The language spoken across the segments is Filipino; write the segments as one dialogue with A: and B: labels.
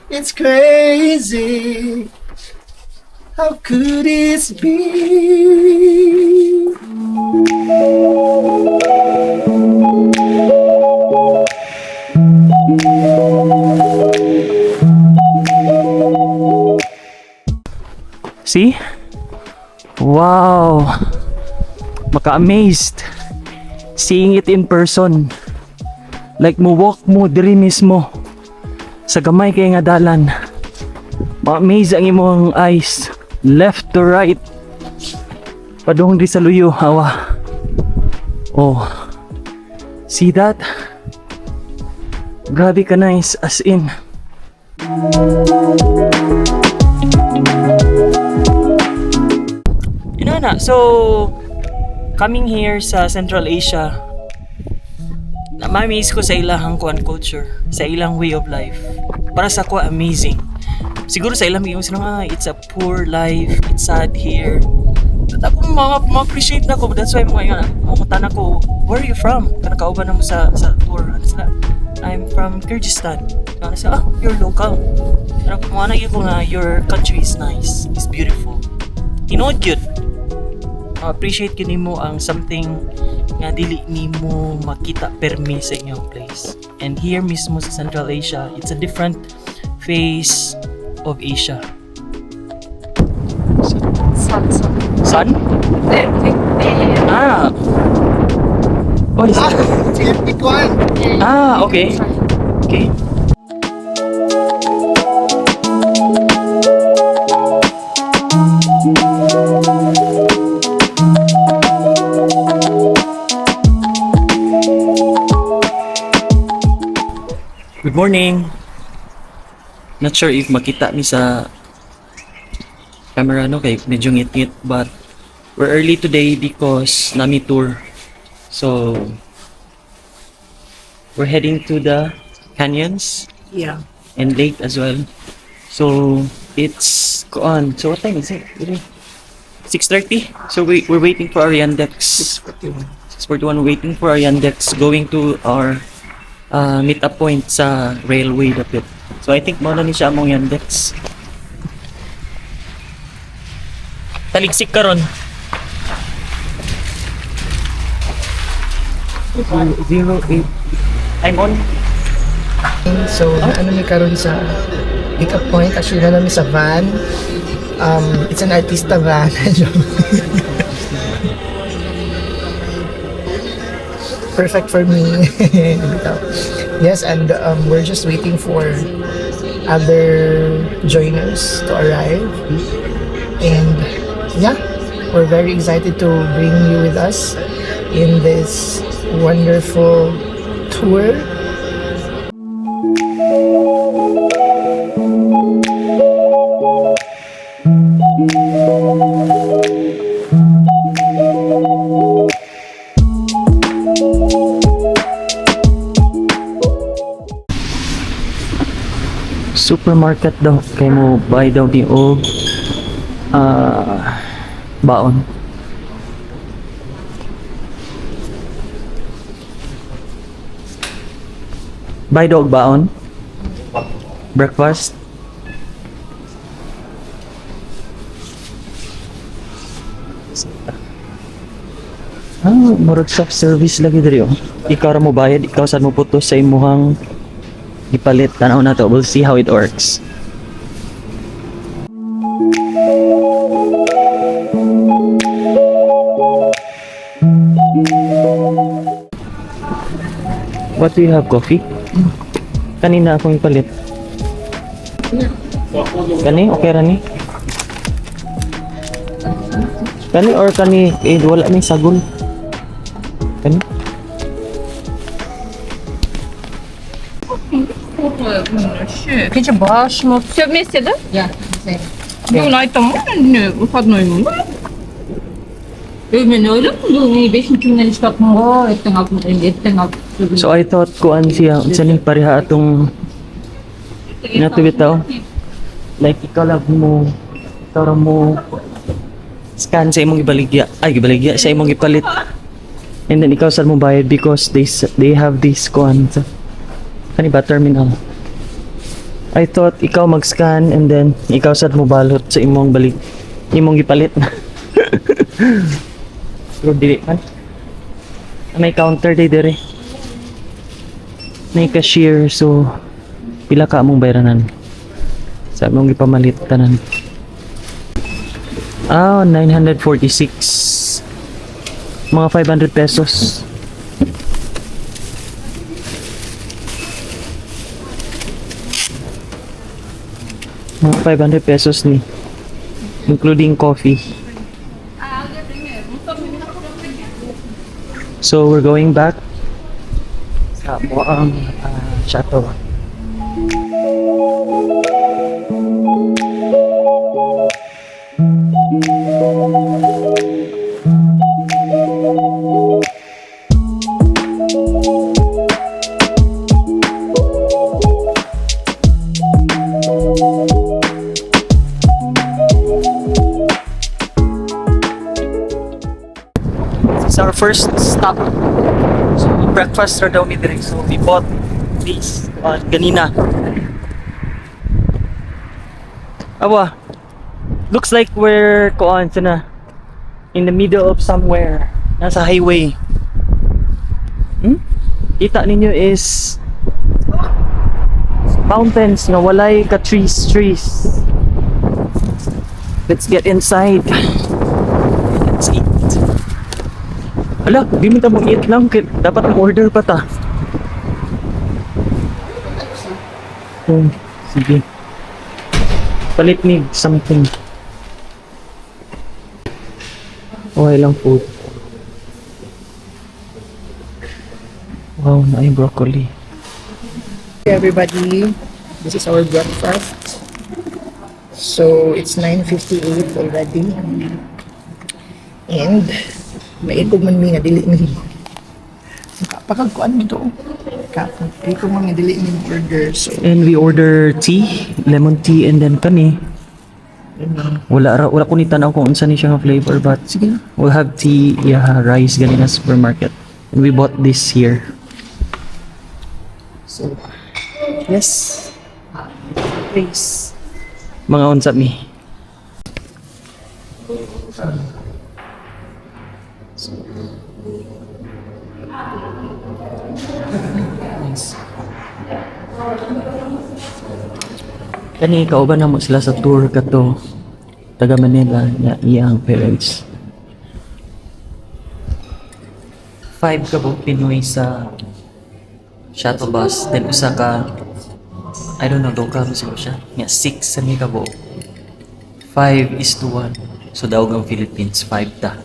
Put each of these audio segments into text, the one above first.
A: It's crazy. How could this be?
B: See? Wow! Maka-amazed seeing it in person. Like mo walk mo diri mismo sa gamay kay nga dalan. Ma-amaze ang imong eyes left to right. Padung di sa luyo hawa. Oh. See that? Grabe ka nice as in. Inana, so coming here sa Central Asia, na-amaze ko sa ilang kuan culture, sa ilang way of life. Para sa ko amazing. Siguro sa ilang yung silang it's a poor life, it's sad here. At ako ma-appreciate na ko, that's why mga tanong ko, where are you from? Kanakauban na mo sa tour. Ano sila? I'm from Kyrgyzstan. Ano sila? You're local. Pero kung ano yung nga, your country is nice, it's beautiful. Tinood yun. Appreciate yun mo ang something nga dili nimo makita permi sa inyong place. And here mismo sa Central Asia, it's a different face of Asia. Sun? Ah. Oh, is
A: Ah, epic one.
B: Ah, okay. Okay. Good morning. Not sure if makita mi sa camera no kay medyo ngit-ngit, but we're early today because nami tour. So we're heading to the canyons.
A: Yeah.
B: And late as well. So it's on. So what time is it? 6:30. So we're waiting for our Yandex.
A: 6:41.
B: 6:41 waiting for our Yandex going to our meet-up point sa railway dapit. So I think muna ni siya among Yandex. Taligsik ka ron. 08. I'm on.
A: So, ano mi karon sa pick-up point? Actually, na namin sa van. It's an artista van. Perfect for me. Yes, and we're just waiting for other joiners to arrive. And yeah, we're very excited to bring you with us in this wonderful tour.
B: Supermarket daw kay mo buy daw di og baon. Buy daw og baon. Breakfast. Murag self-service lagi diri oh. Ikaw ra mo bayad, ikaw sad mo putos sa imong ipalit. Tanaw na to. We'll see how it works. What do you have? Coffee? Kanina akong ipalit. Kani? Okay ra ni? Kani or kani? Wala may sagol. Kani?
C: Peki bağış mı? Sövmesi de?
D: Ja, zeker.
C: Doe nou tamam ne? Ufak ne mu? Ben öyle mi? Bu beşin kimden iş bakma. Etten alt.
B: So I thought kuan siya unsa ning pareha atong nato bitaw. Like ikaw lang mo scan sa imong ibaligya. Ay gibaligya sa imong ipalit. And then ikaw sad mo bayad because they have this kuan sa kani ba terminal. I thought ikaw mag-scan and then ikaw sad mo balot sa imong balik. Imong gipalit. Pero dili man. May counter day dire. May cashier so pila ka among bayranan. Sa among gipamalit tanan. 946. Mga 500 pesos. Mga 500 pesos ni. Including coffee. So we're going back sa Moang Chateau. This is our first stop. So breakfast ra daw mi direct. So we bought this ganina. Awa. Looks like we're in the middle of somewhere. Nasa highway. Kita ninyo is mountains na walay ka trees. Let's get inside. Let's eat. Ala, di mo ta mag-eat lang. Dapat mag-order pa ta. Sige. Palit me something. Okay lang food. Wow, na broccoli.
A: Hey everybody, this is our breakfast. So it's 9:58 already. And may ikog man mi nga dili ni. Pakagkuan dito. Ikog man nga dili ni burger. So
B: And we order tea, lemon tea, and then kani. Wala ko ni tanaw kung unsa ni siya nga flavor, but sige na. We'll have tea, rice galing na supermarket. And we bought this here.
A: so yes. Please.
B: Mga unsa mi. Nice. Kani kauban na mo sila sa tour kato taga Manila na iyang parents. 5 ka buok Pinoy sa shuttle bus, then usa ka I don't know, local mo siguro siya. Nga 6 sa mga kabuok. 5:1. So daog ang Philippines, 5 ta.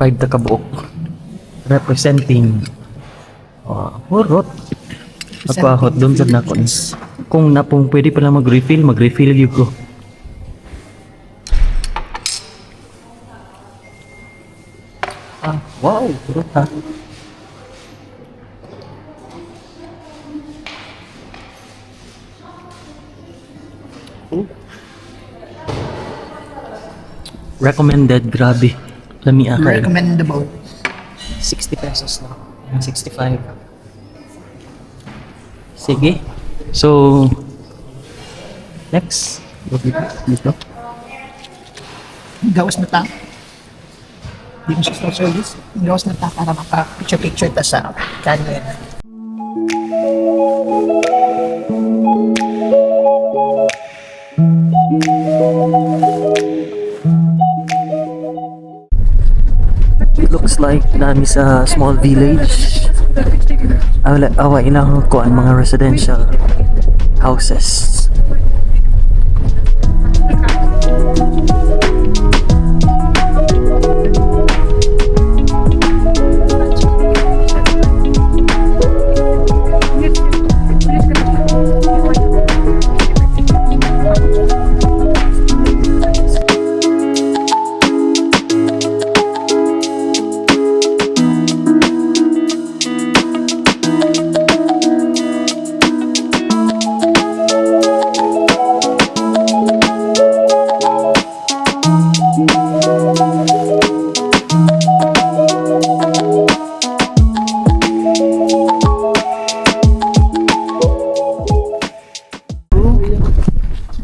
B: 5 ta kabuok. Representing hurot. Ako doon sa nakon. Kung napong pwede pala mag-refill yun ko. Wow, hurot ha. Recommended, grabe. Lami ka.
A: Recommendable.
B: 60 pesos na. 65. Sige. So, next. Dito.
A: Gawas na ta. Di mo siya service. Gawas na ta para maka-picture ta sa canyon.
B: It looks like nami sa small village. Awa ilang ko ang mga residential houses.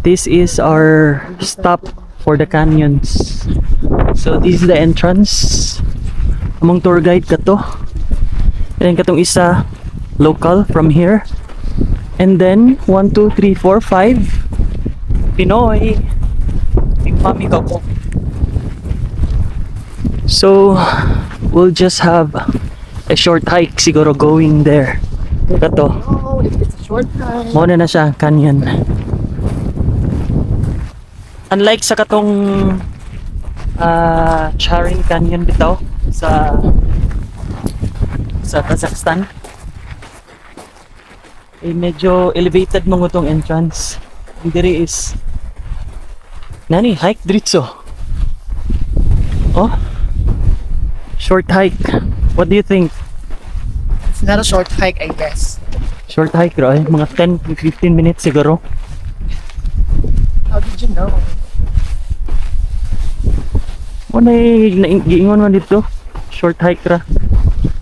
B: This is our stop for the canyons. So this is the entrance. Among tour guide ka to. And then katong isa local from here. And then 1, 2, 3, 4, 5 Pinoy. Mami ka po. So we'll just have a short hike siguro going there. Kato.
A: Oh, it's a short time.
B: Muna na siya canyon. Unlike sa katong Charing Canyon bitaw sa Kazakhstan, eh medyo elevated mo itong entrance. Diri is nani hike diretso. Oh, short hike. What do you think?
A: It's not a short hike, I guess.
B: Short hike right? Mga 10 to 15 minutes siguro.
A: How did you know?
B: Ano giingon man dito? Short hike ra.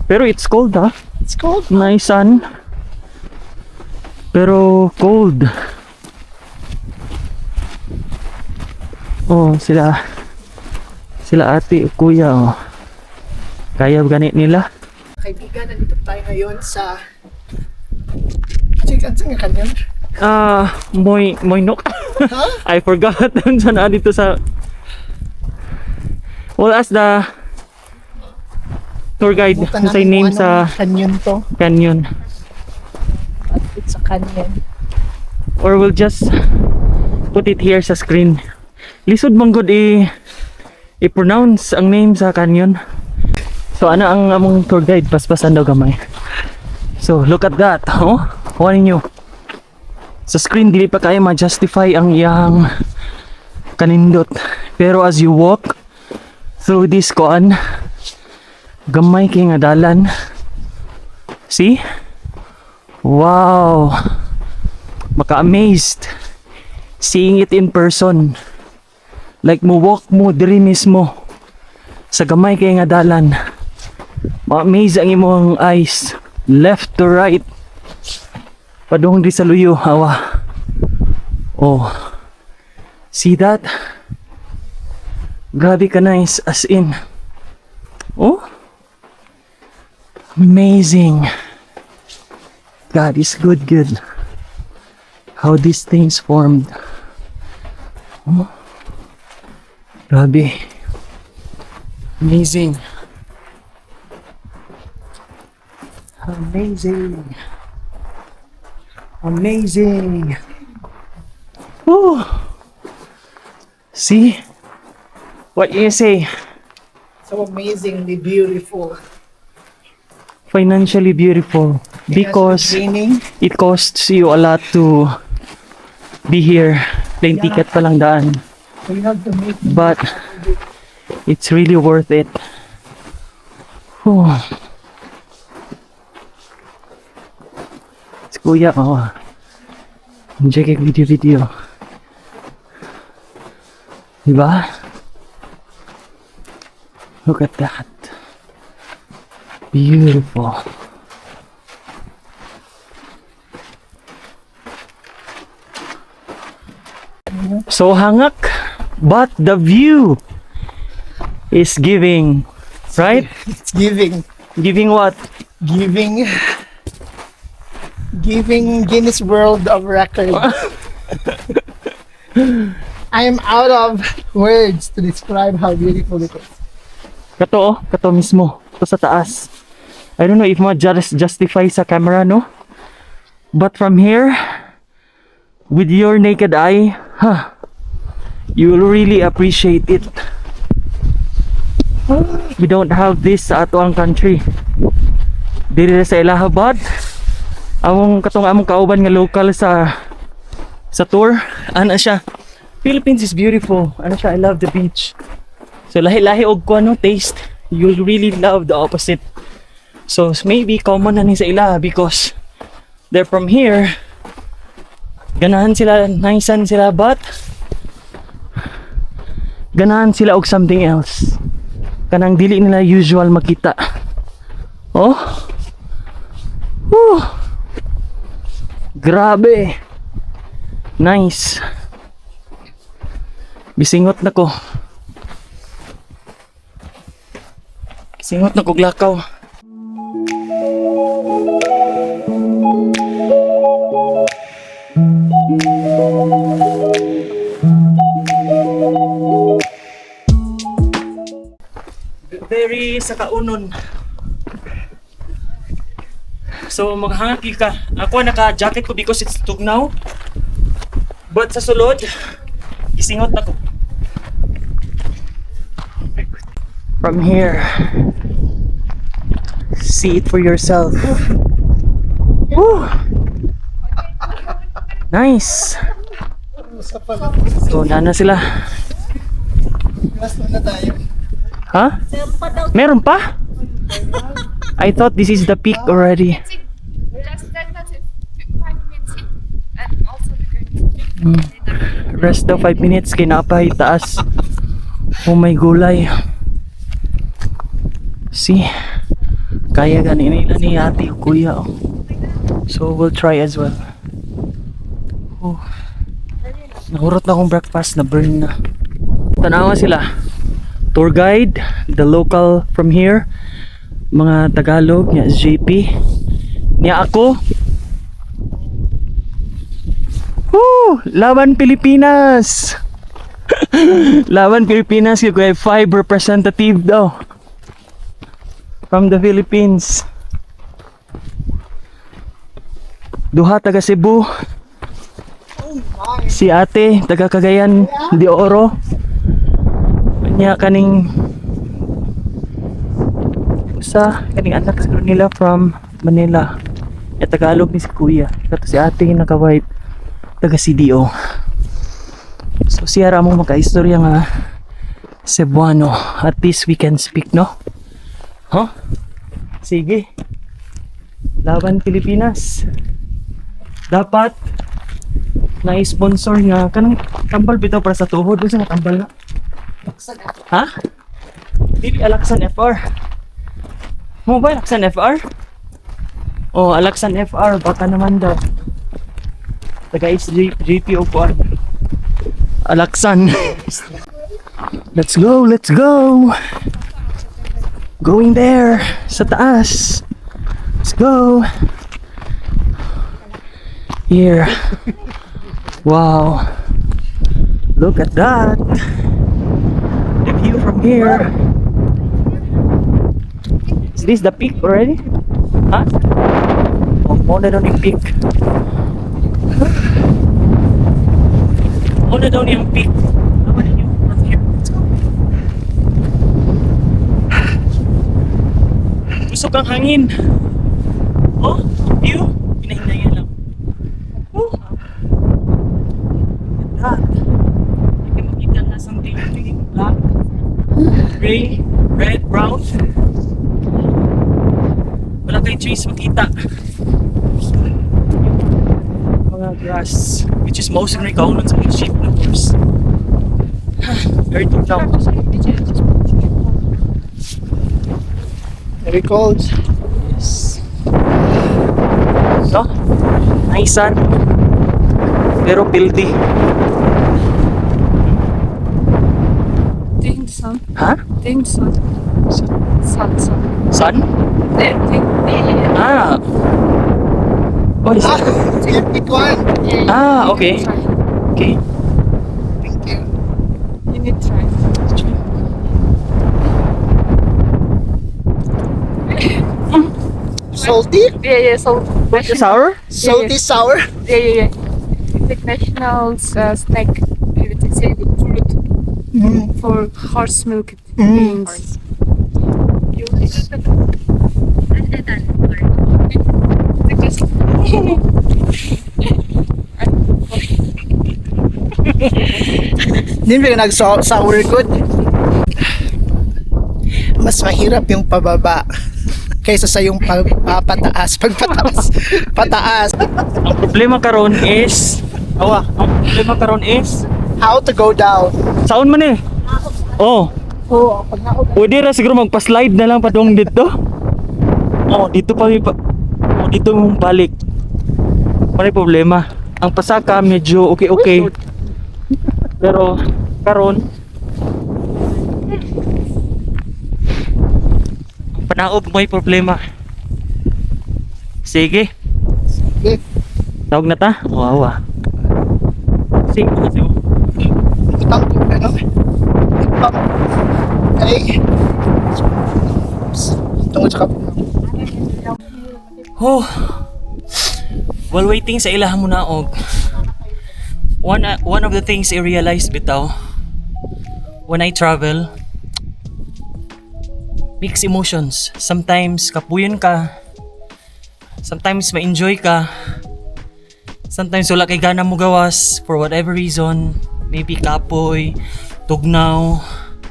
B: Pero it's cold ha.
A: It's cold.
B: Nice sun. Pero cold. Oh, sila ate, kuya oh. Kaya ganit nila.
A: Kaibigan, nandito tayo ngayon sa... Saan nga kanyan?
B: Moynok.
A: Huh?
B: I forgot. Saan na dito sa... Well, ask the tour guide
A: Bukan
B: say
A: natin
B: name
A: kung
B: sa
A: anong canyon to.
B: canyon.
A: At it's a canyon.
B: Or we'll just put it here sa screen. Lisod man gud i-pronounce ang name sa canyon. So ano ang among tour guide paspasan daw gamay. So look at that, oh. Kuha ninyo. Sa screen dili pa kaya ma-justify ang iyang kanindot. Pero as you walk through this kuan, gamay kay nga dalan. See? Wow. Maka-amazed seeing it in person. Like mo walk mo diri mismo sa gamay kay nga dalan. Ma-amaze ang imong eyes left to right. Padung di sa luyo hawa. Oh. See that? Grabe ka nice as in. Oh. Amazing. God is good. How these things formed. Oh. Grabe. Amazing. Amazing. Oh. See? What you say?
A: So amazingly beautiful.
B: Financially beautiful. Because
A: Raining.
B: it costs you a lot to be here. Plane ticket pa lang daan.
A: We have to make
B: But it's really worth it. Whew. Si kuya, oh. Enjoy kay video. Diba? Look at that. Beautiful. So hangak, but the view is giving, right?
A: It's giving
B: Giving what?
A: Giving Guinness World of Record. I am out of words to describe how beautiful it is.
B: Kato mismo. Ito sa taas. I don't know if justify sa camera, no? But from here, with your naked eye, you will really appreciate it. We don't have this sa ato ang country. Diri sa Allahabad, among kauban nga local sa tour, ana siya. Philippines is beautiful. Ano siya, I love the beach. So lahi-lahi og kuno taste, you'll really love the opposite. So maybe common na ni sa ila because they're from here. Ganahan sila, nicean sila, but ganahan sila og something else. Kanang dili nila usual makita. Oh. Whew. Grabe. Nice. Bisingot na ko. Bisingot na ko glakaw. Very sa kaunon. So maghangak ka. Ako naka-jacket ko because it's tugnaw. But sa sulod, isingot na ko. From here, see it for yourself. Woo! Nice. So na sila.
A: Last na tayo.
B: Ha? Meron pa? I thought this is the peak already.
D: Just that's it. 5 minutes and also the
B: Rest daw 5 minutes kay napay taas. Oh my gulay. See? Kaya gani nila ni ate o kuya. Oh. So we'll try as well. Oh. Nahurot na akong breakfast na burn na. Tanawa sila. Tour guide, the local from here. Mga Tagalog, niya JP. Niya ako. Woo! Laban Pilipinas! Laban Pilipinas, you have 5 representative daw. From the Philippines. Duha taga Cebu. Si ate, taga Cagayan de Oro. Kanya kaning usa kaning anak siguro nila from Manila. Ya Tagalog ni si kuya. Kato si ate naka-white taga CDO. So siya ra mo maka-istorya nga Cebuano. At least we can speak, no? Huh? Sige. Laban Pilipinas. Dapat na-sponsor nga kanang tambal bitaw para sa tuhod. Doon sa tambal na. Ha? Dili Alaksan FR. Mo ba Alaksan FR? Oh, Alaksan FR baka naman daw. Taga JP o kuan. Alaksan. Let's go, let's go. Going there sa taas. Let's go. Here. Wow. Look at that. The view from here. Is this the peak already? Huh? Oh, more than only peak. More than only peak. How about you from here? Let's go. Busog ang hangin. Oh, view. Pinahingayan lang. Oh. Look at that. You can makita na something black, gray, red, brown. Wala kay trees makita. Mga grass, which is mostly kaunan sa mga sheep, of course. Very deep now.
A: Very cold.
B: Yes. So, nice sun. Pero filthy.
D: Think sun.
B: Ha?
D: Think sun. Sun.
B: Sun?
D: Think.
B: Ah. Oh, is it?
A: Sige, pick one.
B: Ah, okay. Okay.
A: Thank you.
D: You need try.
A: Salty?
D: Yeah. So
B: What's the sour?
A: Salty, sour?
D: Yeah. Like national snack. It's a fruit for horse milk beans.
A: Hindi ba nag-sour good? Mas mahirap yung pababa kaysa sa yung pagpataas. Pataas.
B: Ang problema karon is ang problema karon is
A: How to go down.
B: saon man eh. Oh,
A: Oo, pag na
B: pwede ra siguro magpa-slide na lang padung dito. Oh, dito pa oh, dito mong balik. Ano yung problema? ang Pasaka medyo okay. Pero karon ang panaog may problema. Sige,
A: Okay.
B: tawag na ta. Wawa. Sige, kasi mo.
A: Pump, ano? Pump. Okay. Tungkol sa kapag.
B: Oh. While waiting sa ilahan mo naog, one of the things I realized bitaw when I travel, mixed emotions. Sometimes kapuyon ka, sometimes ma-enjoy ka, sometimes wala kay gana mo gawas for whatever reason. Maybe kapoy, tugnaw,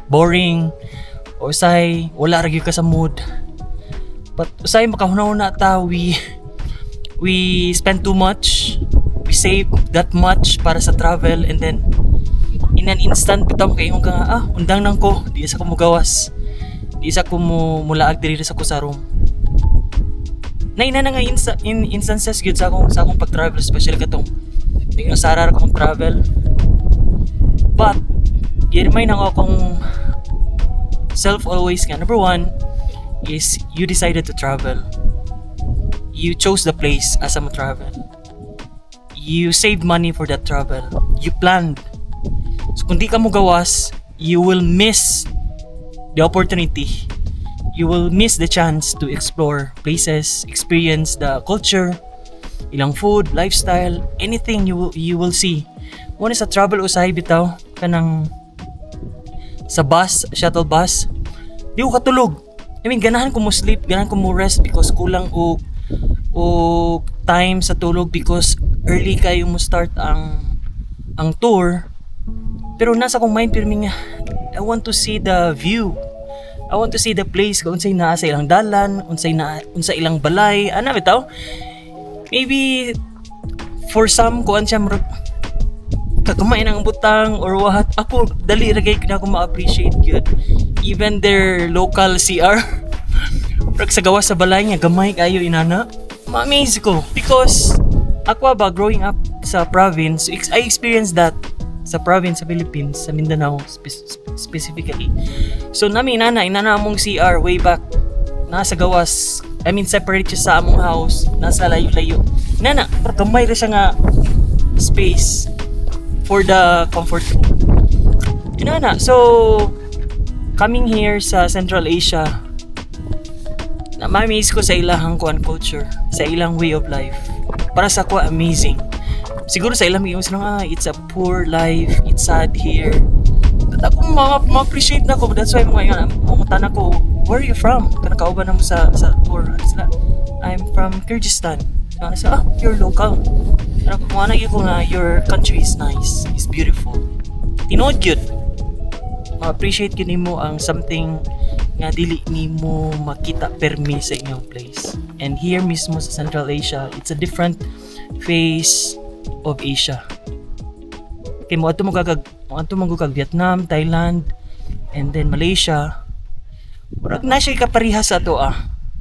B: boring, o usay wala ra gyud ka sa mood. But usay makahuna-huna ta, we spend too much, we save that much para sa travel, and then in an instant bitaw kaingon ka nga, undang nang ko, di sa ko mugawas, di sa ko mulaag diri sa ko sa room. Naina na nga instances gyud sa akong pag-travel, especially katong ning nasarar akong travel. But i-remind ako akong self always nga, number one is you decided to travel. You chose the place as a travel. You saved money for that travel. You planned. So kung di ka mo gawas, you will miss the opportunity. You will miss the chance to explore places, experience the culture, ilang food, lifestyle, anything you will see. One is sa travel usahay bitaw kanang sa bus, shuttle bus. Di ko katulog. I mean, ganahan ko mo sleep, ganahan ko mo rest because kulang og time sa tulog because early kayo mo start ang tour. Pero nasa kong mind pirmi nga, I want to see the view. I want to see the place kung unsay naa sa ilang dalan, unsa ilang balay, ana bitaw. Maybe for some kuan siya kagamay ng butang or what. Ako dali ra kay na ako ma-appreciate gyud even their local CR. Pag sa gawas sa balay niya gamay kayo inana. Ma-amaze ko because ako ba growing up sa province, I experienced that sa province sa Philippines, sa Mindanao specifically. So nami inana among CR way back nasa gawas. I mean separate siya sa among house, nasa layo-layo. Inana, gamay ra siya nga space for the comfort room. Inana, so coming here sa Central Asia, na ma-amaze ko sa ilahang kuan culture, sa ilang way of life. Para sa ko amazing. Siguro sa ilang yung sila it's a poor life, it's sad here. At ako ma-appreciate na ko. That's why mga tanong ko, where are you from? Kanakauban na mo sa tour. Sila, I'm from Kyrgyzstan. So, you're local. Mga naging ko nga, your country is nice, is beautiful. Tinood yun. Ma-appreciate yun mo ang something nga dili nimo makita permi sa inyong place. And here mismo sa Central Asia, it's a different phase of Asia. Okay, mo ato magugag Vietnam, Thailand, and then Malaysia. Murag na siya kapariha sa ato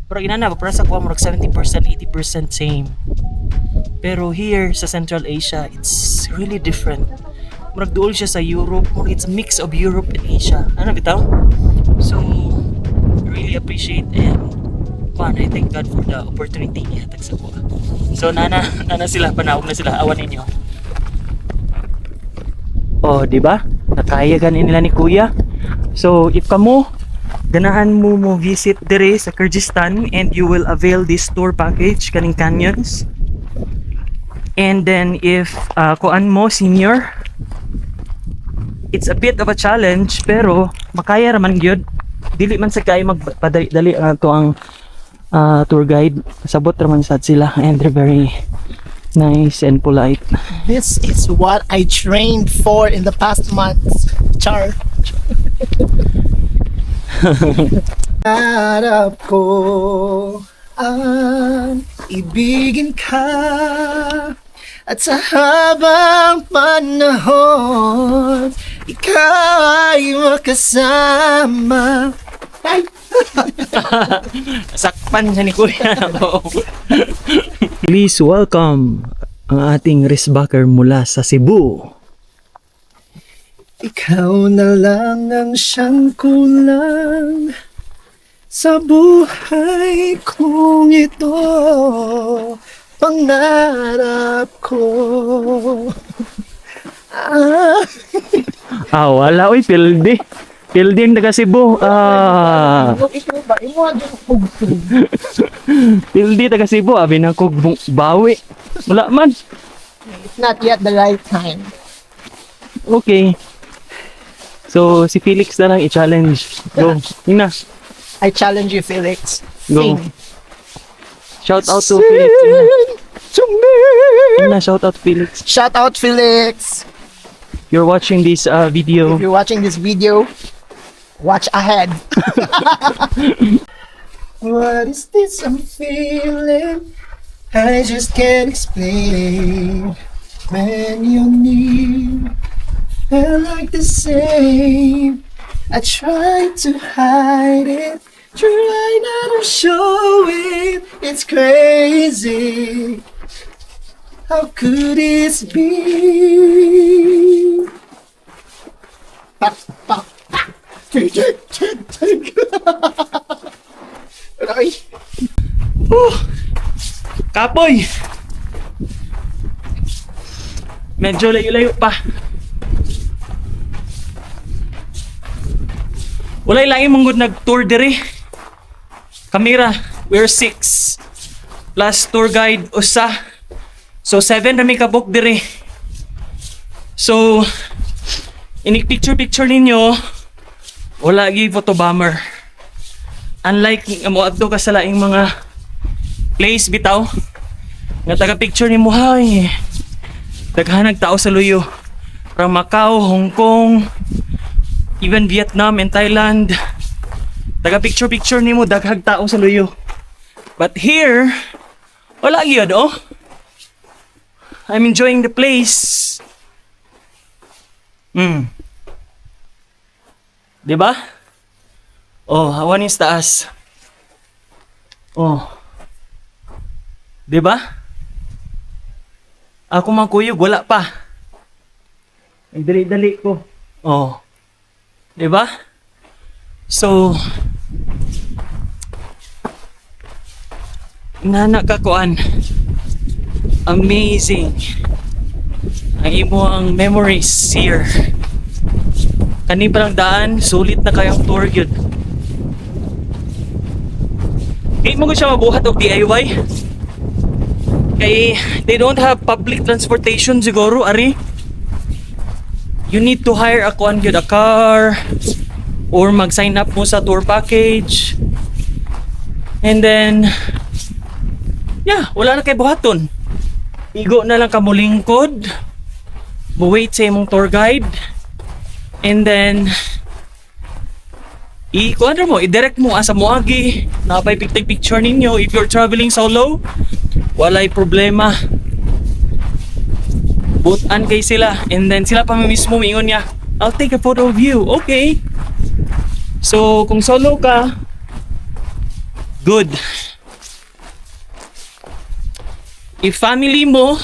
B: Murag inana para sa kuha murag 70%, 80% same. Pero here sa Central Asia, it's really different. Murag duol siya sa Europe, murag it's a mix of Europe and Asia. Ano bitaw? So really appreciate and I thank God for the opportunity niya tag sa kuha. So nana sila, panawag na sila, awan ninyo. Oh, di ba? Nakaya ganin nila ni Kuya. So if kamo ganahan mo visit dire sa Kyrgyzstan and you will avail this tour package kaning canyons. And then if kuan mo senior, it's a bit of a challenge pero makaya raman gyud. Dili man sa kay magpadali to ang tour guide. Sabot raman sad sila and they're very nice and polite.
A: This is what I trained for in the past months, Char. Harap ko ang ibigin ka at sa habang panahon ikaw ay makasama. Ay!
B: Sakpan siya ni Kuya. Please welcome ang ating wristbacker mula sa Cebu.
A: Ikaw na lang ang siyang kulang sa buhay kong ito. Pangarap ko.
B: Wala oy, pildi. Pildi ang taga Cebu.
A: Ikaw ba? Imo ang hugtong.
B: Pildi taga Cebu, abi na kog bawi. Wala man.
A: It's not yet the right time.
B: Okay. So, si Felix na lang i-challenge. Go. Yun na.
A: I challenge you, Felix.
B: Go.
A: Sing.
B: Shout out to Felix. Yun na, shout out to Felix.
A: Shout out, Felix.
B: You're watching this video.
A: If you're watching this video, watch ahead. What is this I'm feeling? I just can't explain. When you're near, felt like the same. I tried to hide it, try not to show it. It's crazy. How could this be? Pak, pak, pak. Tick, tick, tick, tick. Aray.
B: Kapoy! Medyo layo-layo pa. Walay laing mong good nag-tour diri. Kamera, we're 6. Plus tour guide, usa. So 7 rami ka book diri. So, inig picture ninyo, wala gi photo bomber. Unlike mo adto ka sa laing mga place bitaw, nga taga-picture ni mo, hay, daghanag tao sa luyo. From Macau, Hong Kong, even Vietnam and Thailand. Taga-picture ni mo, daghag tao sa luyo. But here, wala gyud, oh. I'm enjoying the place. Diba? Oh, hawan is taas. Oh. Diba? Ako makuyog, wala pa. Nagdali-dali ko. Oh. Diba? So, nana kakuan. Amazing. Ang imo ang memories here. Kani pa lang daan, sulit na kayong tour yun. Di mo ko siya mabuhat og DIY. Kay they don't have public transportation siguro, ari. You need to hire a car or mag-sign up mo sa tour package. And then, yeah, wala na kay buhaton. Igo na lang ka mo lingkod, buwait sa imong tour guide, and then i-kuadra mo, i-direct mo asa moagi, napay picture ninyo. If you're traveling solo, walay problema. Butan kay sila, and then sila pa mismo mingon niya, I'll take a photo of you. Okay. So, kung solo ka, good. If family mo,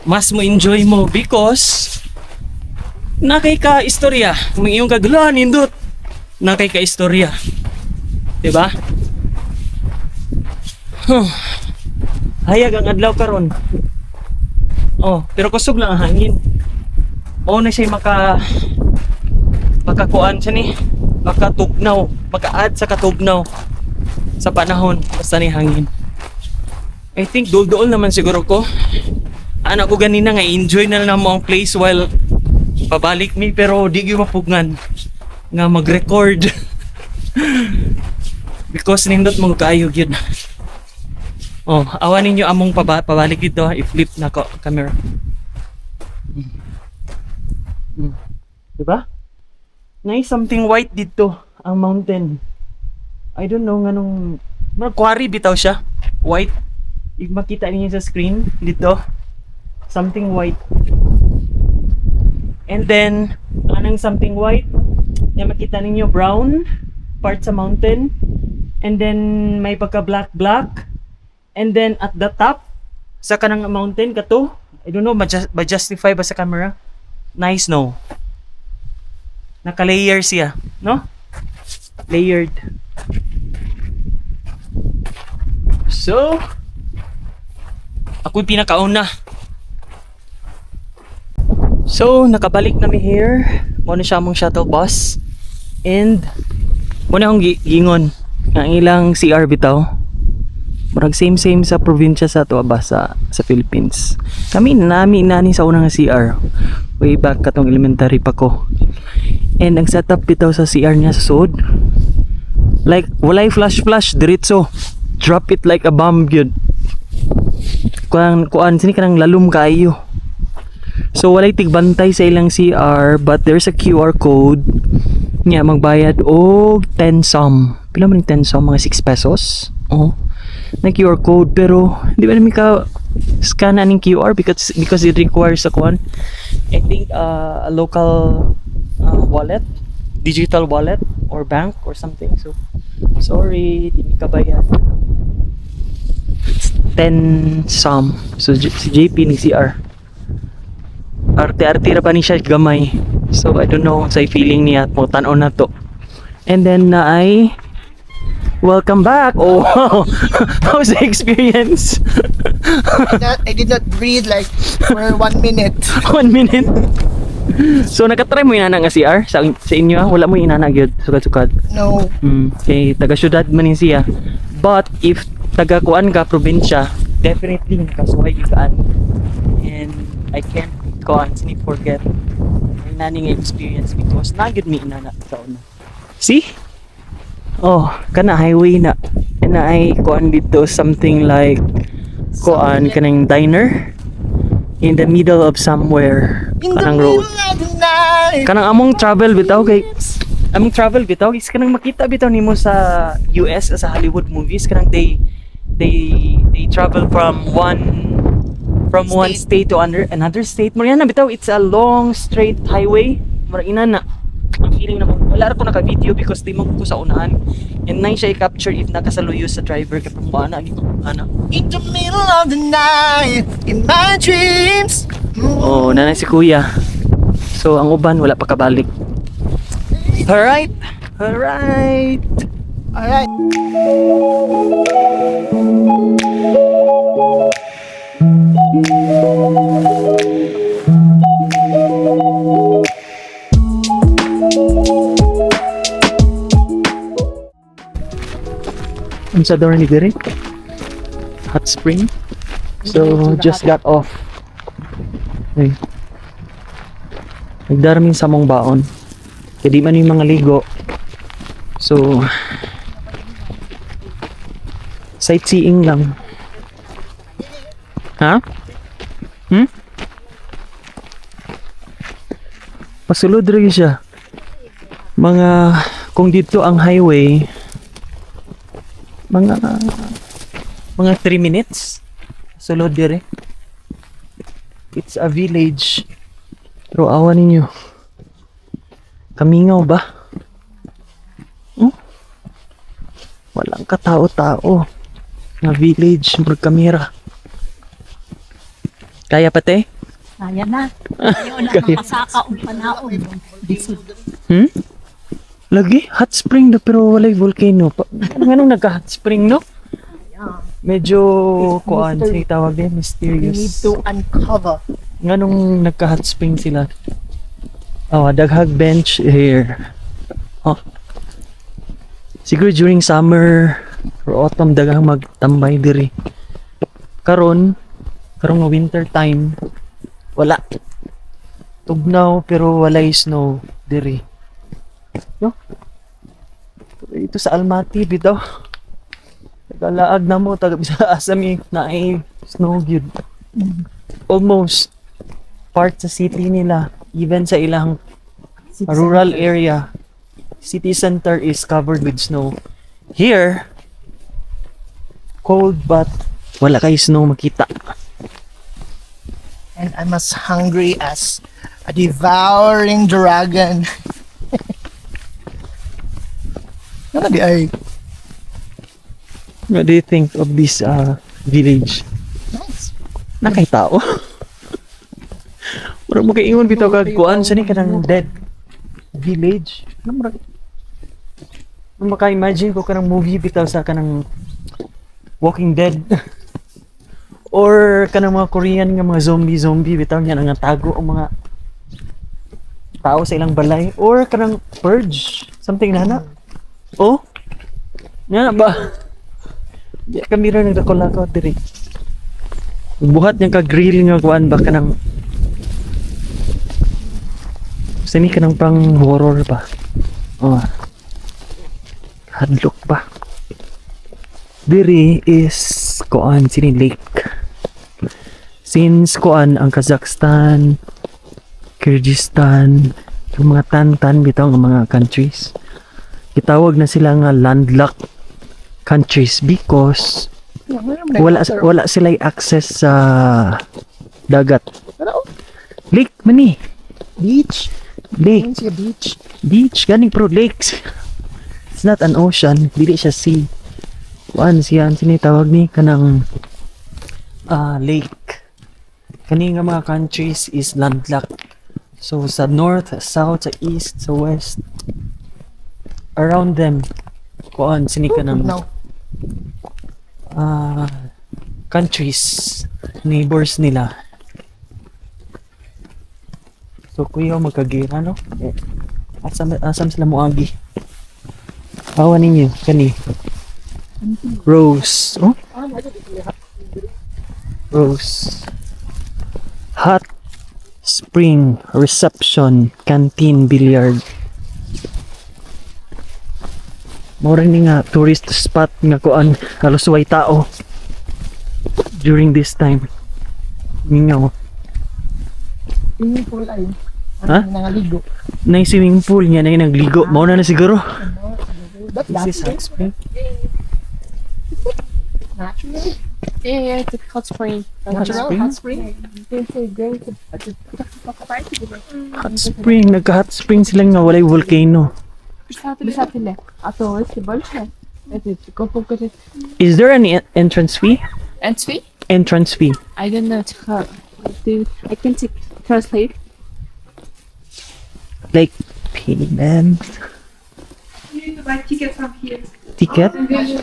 B: mas mo enjoy mo because nakay ka istorya. Kung iyong kaguluhan, nindot, nakay ka istorya. Diba? Hayag ang adlaw karon. Oh, pero kusog lang ang hangin. Oo na siya makakuan siya ni, makatugnaw, maka-add sa katugnaw sa panahon basta ni hangin. I think dool naman siguro ko. Anak ko ganina nga enjoy na lang mo ang place while pabalik mi, pero di gyud mapugnan nga mag-record. Because nindot mo kaayo gyud. Oh, awan ninyo among pabalik dito, i-flip na ko camera. Diba? Nice, something white dito ang mountain. I don't know nganong quarry bitaw siya. White. If makita niyo sa screen dito, something white. And then anong something white na makita ninyo, brown part sa mountain, and then may pagka black, and then at the top Sa kanang mountain kato. I don't know, ma-justify ba sa camera? Nice, no? Naka-layer siya, no? Layered. So, ako'y pinakauna. So, nakabalik nami here. Muna siya mong shuttle bus. And, muna akong gingon. Ang ilang CR bitaw. Murag same sa probinsya sa ato ba sa Philippines. Kami nani sa unang CR. Way back katong elementary pa ko. And ang setup bitaw sa CR niya sa sud. Like walay flash diretso. Drop it like a bomb gyud. Kuan sini kanang lalum kaayo. So walay tigbantay sa ilang CR but there's a QR code. Nya magbayad og 10 som. Pila man 10 som, mga 6 pesos. Oh. Na QR code pero di ba namin ka scan aning QR because it requires a kuan. I think a local wallet, digital wallet or bank or something. So sorry, di mi kabayad. It's 10 som. So si JP ni CR. Arte-arte ra pa ni siya gamay. So I don't know sa feeling niya mo tan-on na to. And then I welcome back. Oh, how's the experience?
A: I did not breathe like for 1 minute.
B: 1 minute. So nakatry mo inana nga CR sa inyo? Wala mo inana gyud sukad-sukad.
A: No.
B: Okay, taga syudad man ni siya. But if taga kuan ka probinsya, definitely nakasuhay ikaan. And I can't forget my naning experience because nagyud mi inana sa una. See? Oh, kana highway na. And ay kuan dito something like kuan kanang diner in the middle of somewhere kanang road. Kanang among travel bitaw kay is kanang makita bitaw nimo sa US sa Hollywood movies kanang they travel from one state to another state. Mo yan na bitaw, it's a long straight highway. Mura inana. Ang feeling naman, wala ko naka-video because di mo ko sa unahan. And nang siya i-capture if nakasaluyo sa driver ka from ana.
A: In the middle of the night, in my dreams.
B: Oh, nanay si kuya. So, ang uban, wala pa kabalik. Alright.
A: Alright.
B: Unsa daw ni diri? Hot spring. So, just got off. Okay. Nagdarmin sa mong baon. Kaya di man yung mga ligo. So, sightseeing lang. Ha? Pasulod rin siya. Kung dito ang highway, mga 3 minutes. Sulod dire. It's a village. Pero awan ninyo. Kamingaw ba? Walang katao-tao. Na village, magkamera. Kaya pa te?
C: Kaya na. Kaya na makasaka o panaon.
B: Lagi? Hot spring na pero walay volcano. Anong nagka-hot spring no? Medyo kuan siya tawag din,
A: We
B: mysterious.
A: need to uncover.
B: Nganong nagka-hot spring sila? Oh, daghag bench here. Oh. Siguro during summer or autumn daghang magtambay diri. Karon nga winter time wala. Tugnaw pero walay snow diri. No? Ito sa Almaty bitaw. Nagalaag na mo taga sa asami na ay snow gyud. Almost part sa city nila, even sa ilang rural area, city center is covered with snow. Here, cold but wala kay snow makita.
A: And I'm as hungry as a devouring dragon. Ano di ay?
B: What do you think of this village?
A: Nice.
B: Nakay tao. Murag mo kay ingon bitaw kag kuan sa ni kanang dead village. Murag maka-imagine ko kanang movie bitaw sa kanang Walking Dead. Or kanang mga Korean nga mga zombie bitaw niya nga tago ang mga tao sa ilang balay or kanang Purge something na. Oh. Nga ba? Di kami rin nagdakolakaw diri. Buhat niya ka-grill nga kuan ba kanang sini kanang pang horror ba? Oh. Hadlok ba? Diri is kuan sini lake. Since kuan ang Kazakhstan, Kyrgyzstan, yung mga tan-tan bitaw nga mga countries. Gitawag na sila nga landlocked countries because wala sila access sa dagat. Lake mani.
A: Beach.
B: Lake.
A: Siya beach.
B: Beach ganing pro lakes. It's not an ocean, dili siya sea. Kuan siya ang sinitawag ni kanang lake. Kani nga mga countries is landlocked. So sa north, sa south, sa east, sa west, around them, kuan sini kanang
A: No.
B: countries, neighbors nila. So kuya magkagira no? Asam sila moagi. Awan ninyo kani. Rose. Oh? Rose. Hot spring reception canteen billiard. Mora ni nga tourist spot nga kuan halos way tao during this time. Mingaw.
A: Swimming pool ay.
B: Ha?
A: Nangaligo.
B: Na swimming pool niya na nagligo. Mao na siguro.
A: That's
B: This is hot spring.
A: natural.
D: Yeah, it's a hot spring.
A: Natural
B: spring?
A: hot spring.
B: Hot spring, nagka-hot spring sila nga walay volcano. Is there any entrance fee?
D: And sweet?
B: Entrance fee.
D: I don't know how. I can translate.
B: Like payment.
E: You need to buy ticket from here.
B: Ticket?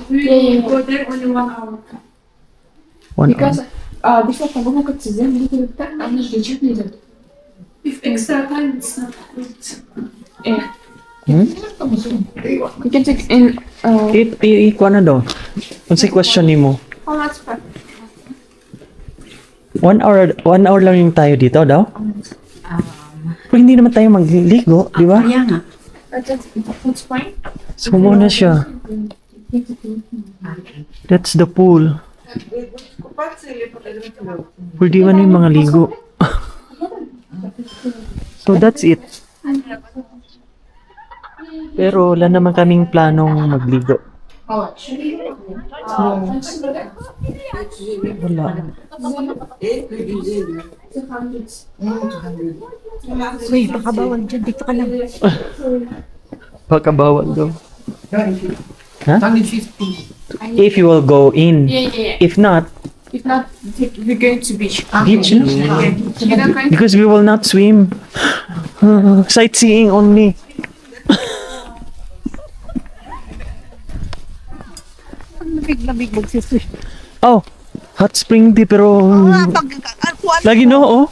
E: You go there only 1 hour.
B: 1
D: Because
B: hour.
D: бишла там много цезем, люди так, а мне же ничего не идет.
E: If extra time, it's not good.
D: Yeah.
B: Hmm?
D: You can take in.
B: Ikuha na daw. Kung sa question ni mo.
D: How much per?
B: 1 hour lang yung tayo dito daw? Pero hindi naman tayo magligo, di ba?
E: Kaya nga.
D: Hot spring?
B: So muna siya. That's the pool. Pwede man yung mga ligo. So that's it. Pero wala naman kaming planong magligo. Wala.
A: Uy, baka bawal dyan. Dito ka lang.
B: Pagkabawal daw. Huh?
A: 150.
B: If you will go in.
D: Yeah.
B: If not,
D: If not, we're going to beach.
B: beach.
D: You know, going
B: Because we will not swim. Sightseeing only.
A: Lamig magsiswish.
B: Oh, hot spring di pero lagi no oh.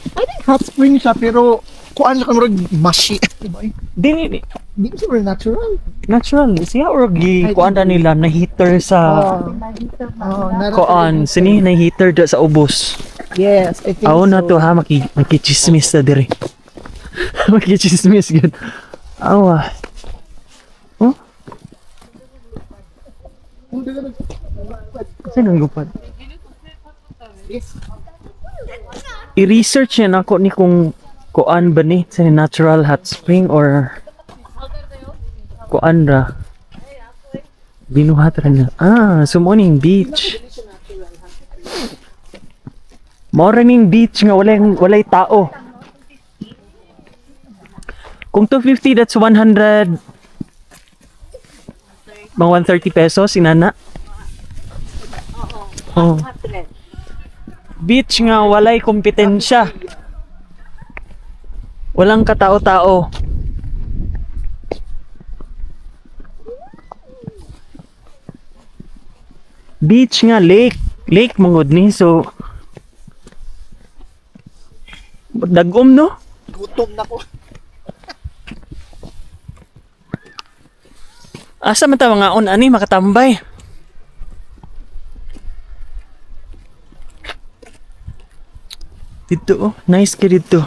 A: Hot spring siya pero kuan siya kamurag mashi. Diba?
B: Di
A: Di ko siguro natural.
B: natural siya or gi kuan na nila na heater sa kuan sini na heater da sa ubos.
A: Yes, I think
B: Aw
A: so.
B: na to ha makichismis na dire. Makichismis gud. Awa. Oh, kasi nang gupad. I-research yan ako ni kung kuan ba ni sa natural hot spring or kuan ra. Binuhat ra na. Sumuning beach. Morning beach nga walay tao. Kung 250 that's 100 mga 130 pesos inana. Oh. Beach nga walay kompetensya. Walang katao-tao. Beach nga lake. Lake mangod ni so dagom no?
A: Gutom na ko.
B: Asa man ta mga on ani makatambay? Dito oh, nice ka dito.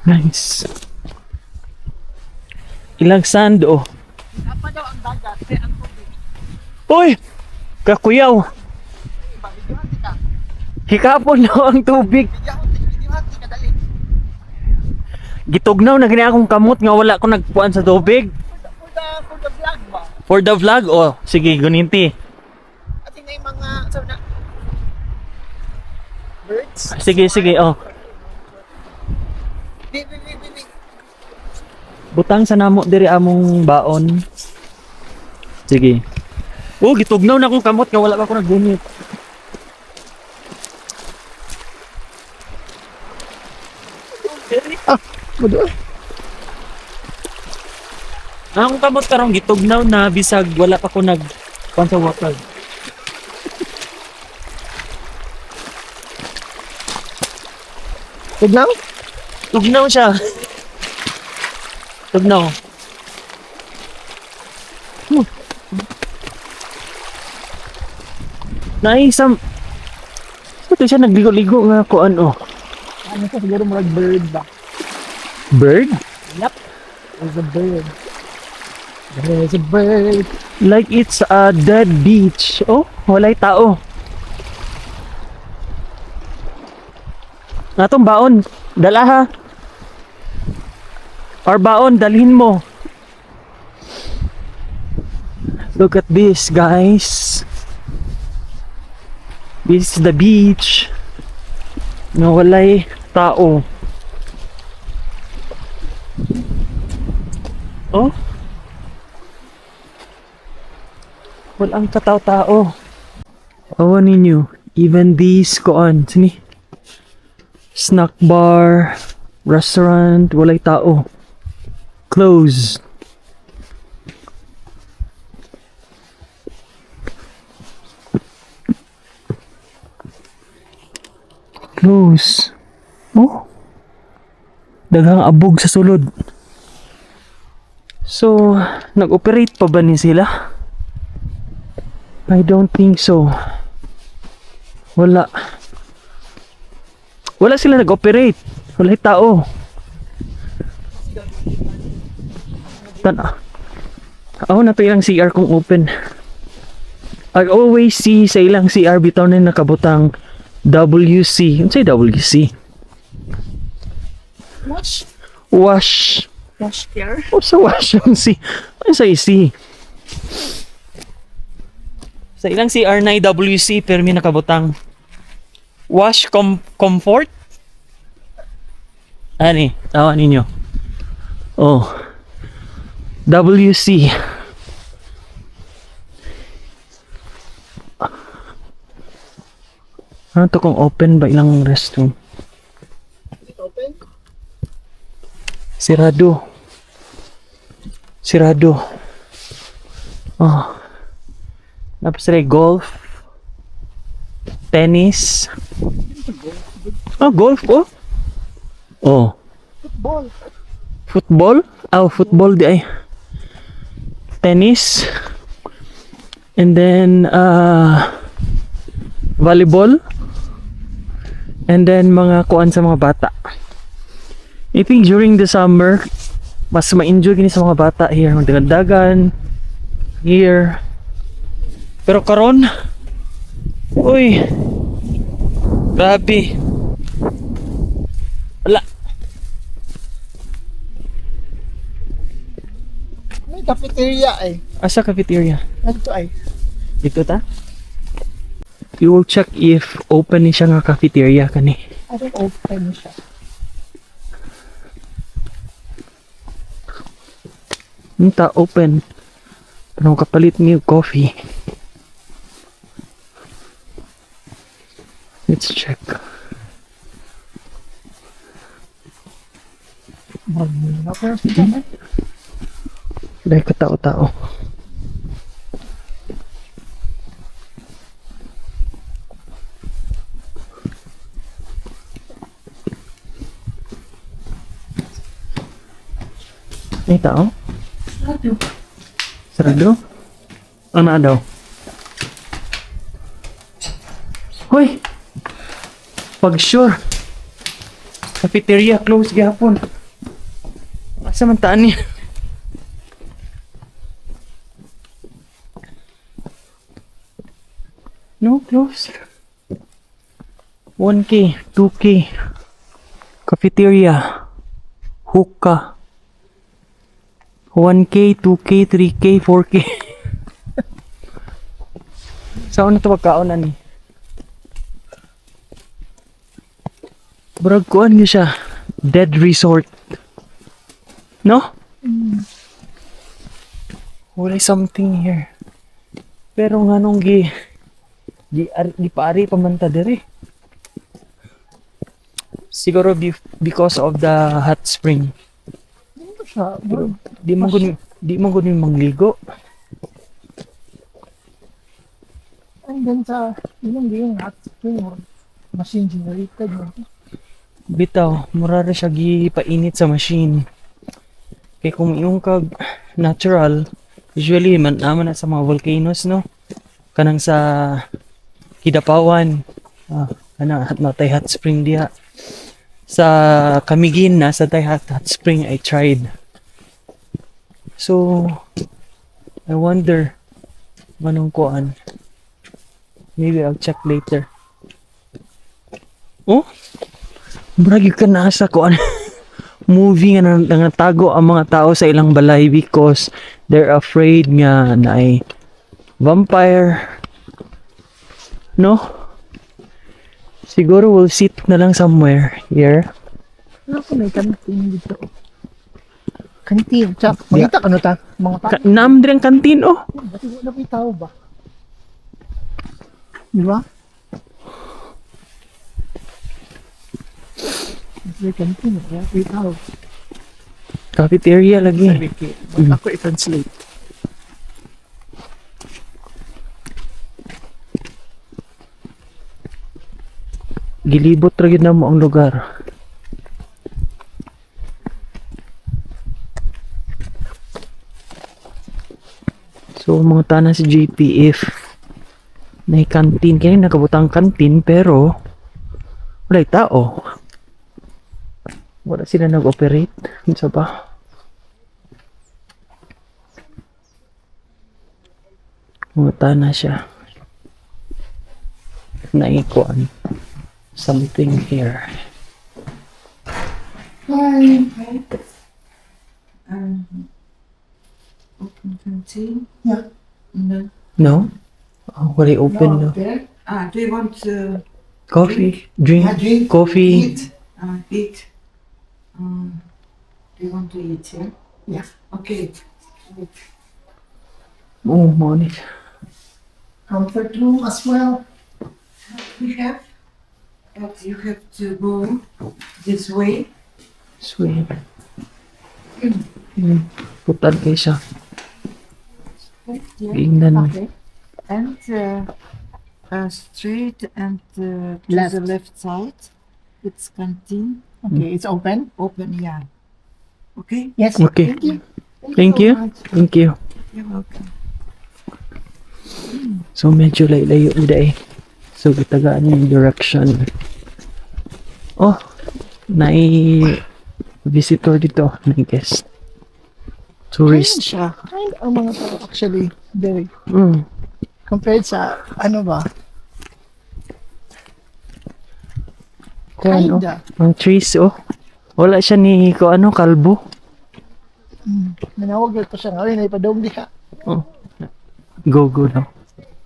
B: Nice. Ilang sand oh. Uy! Kakuyaw! Hikapon na ang tubig. Gitugnaw na gini akong kamot nga wala ko nagpuan sa tubig.
A: For the vlog ba?
B: For the vlog? Oh, sige, guninti.
A: At yung mga sabi na birds.
B: Sige, sige, oh.
A: Di.
B: Butang sa namo diri among baon. Sige. Oh, gitugnaw na akong kamot nga wala pa ko naggunit.
A: Madoy.
B: Akong kamot karong gitugnaw na bisag wala pa ko kuan sa water.
A: Tugnaw?
B: Tugnaw siya. Tugnaw. Naisam. Ito siya nagligo-ligo nga ko ano.
A: Ano siya siguro mga bird ba?
B: Bird?
A: Yup. There's a bird. There's a bird.
B: Like it's a dead beach. Oh, walay tao. Natong baon, dala ha. Or baon, dalhin mo. Look at this, guys. This is the beach. Na walay tao. Oh. Walang katao-tao. Awa ninyo. Even these koan. Sini. Snack bar. Restaurant. Walay tao. Closed. Close. Oh. Daghang abog sa sulod. So, nag-operate pa ba ni sila? I don't think so. Wala. Wala sila nag-operate. Wala tao. Ako na to ilang CR kung open. I always see sa ilang CR bitaw na nakabutang WC. Ano say WC?
A: Wash.
B: Wash.
A: Wash care.
B: O sa wash yung C. Ano sa C? Sa ilang CR na WC pero may nakabutang wash comfort. Ani, tawa ninyo. Oh. WC. Ano to kung open ba ilang restroom?
A: Open.
B: Sirado. Sirado. Oh. Tapos rin golf. Tennis. Oh, golf oh. Oh.
A: Football.
B: Football? Oh, football di ay. Tennis. And then volleyball. And then mga kuan sa mga bata. I think during the summer mas ma-enjoy gini sa mga bata here, magdagan here. Pero karon, uy, grabe. Wala.
A: May cafeteria eh.
B: Asa cafeteria?
A: Nandito ay.
B: Dito ta? You will check if open ni siya nga cafeteria kani.
A: I don't open siya.
B: Nta, open. Parang kapalit niyo coffee. Let's check. Dahil katao-tao. May tao? Sarado? Ano daw? Hoy! Pag sure. Cafeteria close gihapon. Asa man taan niya? No, close. 1K, 2K. Cafeteria. Hookah. 1K, 2K, 3K, 4K. Saan na ito pagkaonan ni? Brag kuan niya siya. Dead resort. No? Wala something here. Pero nga nung di paari pamanta diri. Siguro because of the hot spring. Pero di mo gud mangligo.
A: And then yung hot spring or machine generated. No?
B: Bitaw, mura ra siya gipainit sa machine. Kay kung yung kag natural, usually man naman na sa mga volcanoes, no? Kanang sa Kidapawan, natay hot spring diha. Sa Camiguin na sa hot spring I tried. So I wonder manong kuan. Maybe I'll check later. Oh? Bragi ka na sa kuan. Movie nga nangatago ang mga tao sa ilang balay because they're afraid nga na ay vampire. No? Siguro we'll sit na lang somewhere here.
A: Ano ko may kantin dito? Kantin, tsak. Makita ka no ta? Mga tao.
B: Naam din ang kantin, oh.
A: Ba't wala may tao ba? Di ba? May kantin, wala may tao.
B: Cafeteria lagi.
A: Ako i-translate.
B: Gilibot ra gyud na mo ang lugar. So mga tanan si JP if may kantin kini nakabutang kantin pero wala tao. Wala sila nag-operate. Unsa ba? Mga tanan siya. Naikuan. Something here.
F: Open canteen?
A: Yeah.
F: No.
B: No? Oh, wala open no.
A: There.
F: Do you want to
B: Coffee, drink,
A: Yeah, drink,
B: coffee.
A: eat.
F: eat? Do you want to eat here?
A: Yeah.
F: Okay.
B: Oh, money.
A: Comfort room as well.
F: We have, but you have to go this way.
B: Sweet. Putan kayo siya. Tingnan.
A: Okay.
F: And straight and to
A: Left.
F: the left side. It's canteen.
A: Okay, it's open.
F: Open, yeah. Okay?
A: Yes.
B: Okay.
A: Thank you.
B: Thank you.
A: so much.
B: Thank you.
F: You're welcome.
B: So medyo layo nila eh. So gitagaan yung direction. Oh, visitor dito, guest. Tourist.
A: Siya. Kind ang mga tao actually very
B: Mm.
A: compared sa ano ba?
B: Kuan, oh.
A: Kinda.
B: Ang trees oh. Wala siya ni kalbo.
A: Nanawag ko siya ngayon ay padong diha.
B: Oh. Go daw.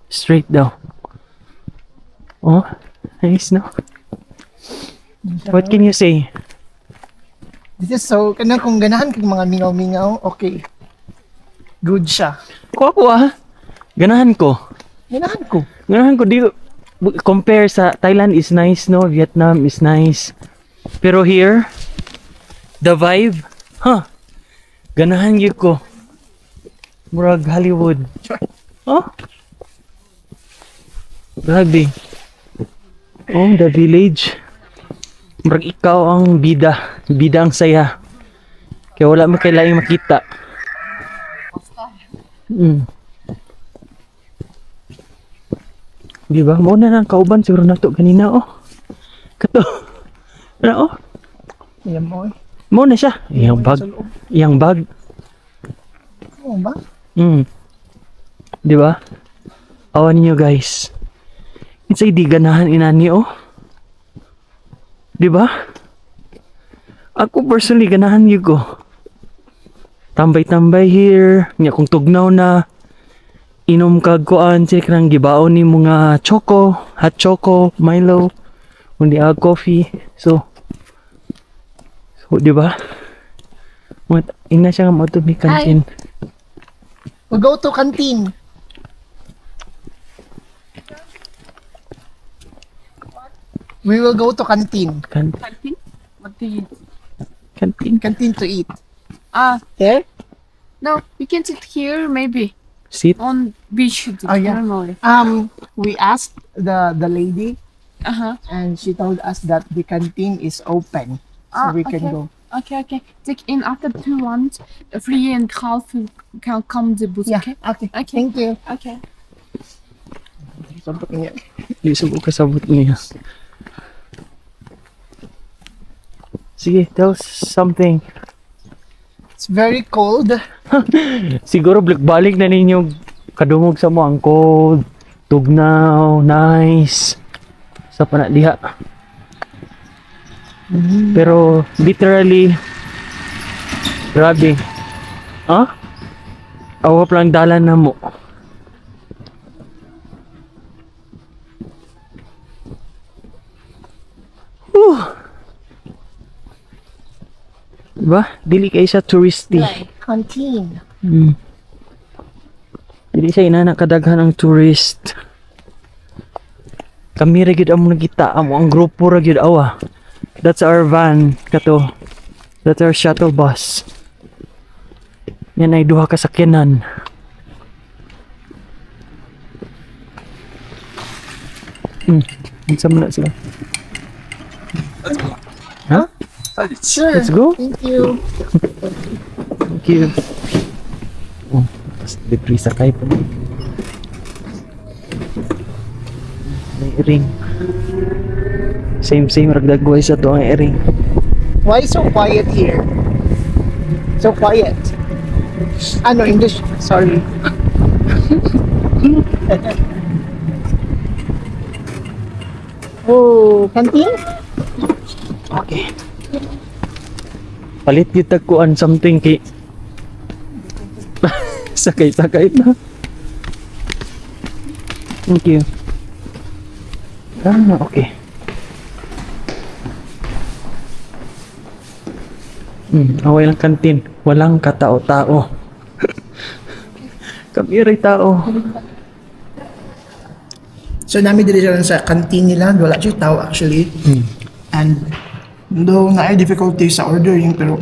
B: Straight daw. Oh, nice no? What can you say?
A: This is so kanang kung ganahan kag mga mingaw-mingaw, okay. Good siya.
B: Ako ah. Ganahan ko.
A: Ganahan ko.
B: Ganahan ko. Di, compare sa Thailand is nice, no? Vietnam is nice. Pero here, the vibe, ganahan yun ko. Murag Hollywood. Oh? Grabe. Oh, the village. Murag ikaw ang bida. Bida ang saya. Kaya wala mo kailangang makita. Di ba? Muna na ang kauban siguro na to kanina, oh. Kato. Ano, oh?
A: Ayan mo eh.
B: Muna siya. Iyang bag. Iyang bag.
A: Oo ba?
B: Di ba? Awan niyo guys. Insay di ganahan inani, oh. Di ba? Ako personally ganahan yun ko. Tambay-tambay here. Nya kung tugnaw na. Inom kag kuan check nang gibaon ni mga choco, hot choco, Milo, kundi coffee. So di ba? Ina siya mo to kantin.
A: We'll go to canteen. We will go to canteen.
C: Canteen? What do you...
B: Kantin.
A: Canteen to eat.
D: There? No, we can sit here maybe.
B: Sit.
D: On beach.
A: Oh, yeah.
D: I don't know.
A: We asked the lady
D: Uh-huh.
A: and she told us that the canteen is open. So we can
D: okay.
A: go.
D: Okay. Take in after 2 months, free and half can come the bus.
A: Yeah.
D: Okay.
A: Okay.
D: Okay.
A: Thank you.
D: Okay.
A: Sabot niya.
B: Di subo kasabot niya. Sige, tell us something.
A: It's very cold.
B: Siguro balik na ninyo kadungog sa mo ang cold, tugnaw, nice. Sa panadiha. Pero literally grabe. Awap lang dalan na mo. Diba? Dili kayo sa touristy.
A: Canteen.
B: Dili siya inana kadaghan ang tourist. Kami ra gyud amo nagita amo ang grupo ra gyud awa. That's our van kato. That's our shuttle bus. Yan ay duha ka sakyanan. Unsa man na sila? Ha?
A: Sure.
B: Let's go.
A: Thank you.
B: Thank you. Oh, mas debris sakay po. May ring. Same ragdagway sa to ang ring.
A: Why so quiet here? So quiet. Ano, English? Sorry. Oh, canteen?
B: Okay. Palit yung tagkuan something kay sakay na. Thank you. Okay. Away lang kantin. Walang katao-tao. Kami rin tao.
A: So namin dili siya sa canteen nila, wala siya tao actually. And though na ay difficulty sa ordering pero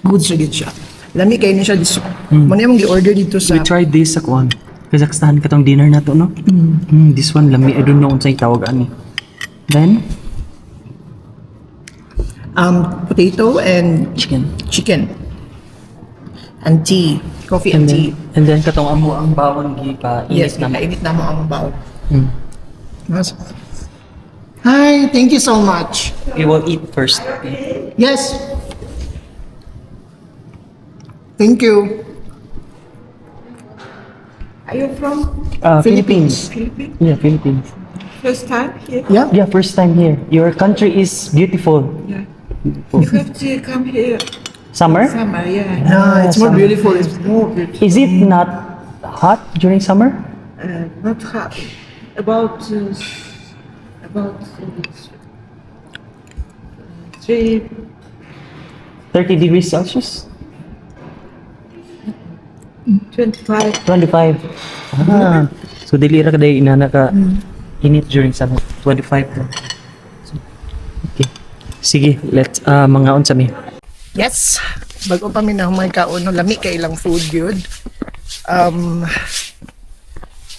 A: good siya gid siya. Lami kay ni siya dis. Mo na yung gi-order dito sa
B: We tried this sa kuan. Kazakhstan katong dinner na to, no? This one lami. I don't know unsay tawag ani. Then
A: potato and chicken and tea, coffee and tea.
B: and then katong amo ang bawang gipa
A: Yes,
B: na
A: init na mo ang baon. Hi, thank you so much.
B: we will eat first.
A: Yes. Thank you.
F: Are you from
B: Philippines.
F: Philippines?
B: Yeah, Philippines.
F: First time here?
A: Yeah.
B: Yeah, first time here. Your country is beautiful.
F: Yeah. You have to come here
B: Summer?
F: summer, yeah.
A: No, it's more
B: summer.
A: beautiful. It's
F: More beautiful.
B: Is it not hot during summer?
F: Not hot. About 3
B: 30 degrees Celsius?
F: 25.
B: 25. Ah. So dili ra kaday inana ka init during summer. 25 to. So, okay. Sige, let's mangaon sa mi.
A: Yes. Bago pa mi na humay kaon, no, lami kay ilang food good.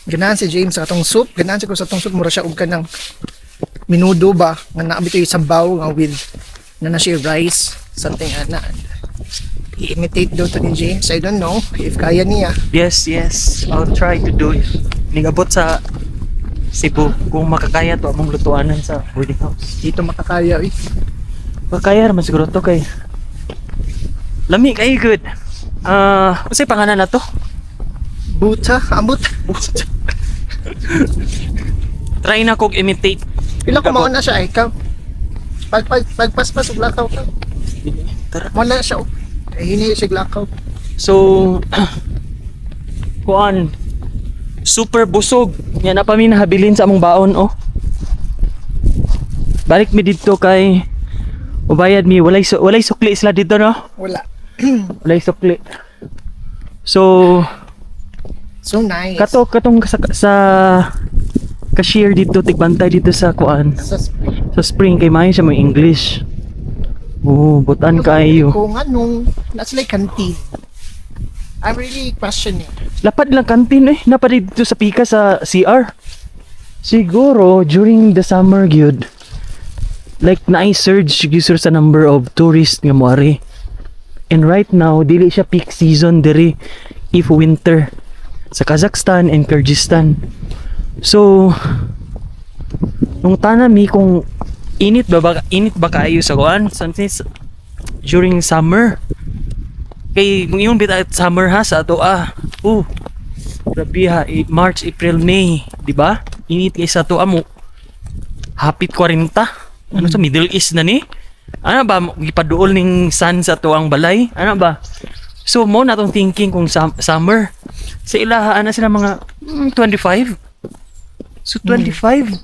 A: Ganahan si James sa atong soup. Ganahan siya ko sa atong soup. Mura siya og kanang minudo ba. Nga naabito yung sabaw nga with na siya rice. Something ana. I-imitate daw to ni James. I don't know if kaya niya.
B: Yes, yes. I'll try to do it. Nigabot sa Cebu kung makakaya to among lutuanan sa boarding house.
A: Dito makakaya eh.
B: Makakaya naman siguro to kay lami kay good. Unsay pangalan na to?
A: Buta. Ambot.
B: Try na kog imitate.
A: Pila ko mauna siya eh. Pagpaspas og lakaw ka.
B: Tara.
A: Wala siya. Hini siya lakaw.
B: So, kuan, super busog. Yan na pa mi nahabilin sa among baon, oh. Balik mi dito kay ubayad mi. Walay sukli sila dito, no?
A: Wala.
B: Walay sukli. So,
A: So nice.
B: katong sa cashier dito, tigbantay dito sa kuan.
A: Sa spring.
B: Sa spring, kay mayo siya may English. Oo, butan kayo.
A: Kung anong, that's like canteen. I'm really questioning.
B: Lapad lang kantin eh. Napad dito sa pika sa CR. Siguro, during the summer gyud, like na-surge siguro sa number of tourists nga moari. And right now, dili siya peak season diri if winter sa Kazakhstan and Kyrgyzstan. So, nung tanami kung init ba kayo sa kuan since during summer. Kay kung yung bita summer ha sa ato grabe ha, March, April, May, di ba? Init kay sa ato mo. Hapit 40. Ano sa Middle East na ni? Ano ba gipaduol ning sun sa ato ang balay? Ano ba? So mo na tong thinking kung summer. Sa ilaha ana sila mga 25. So 25.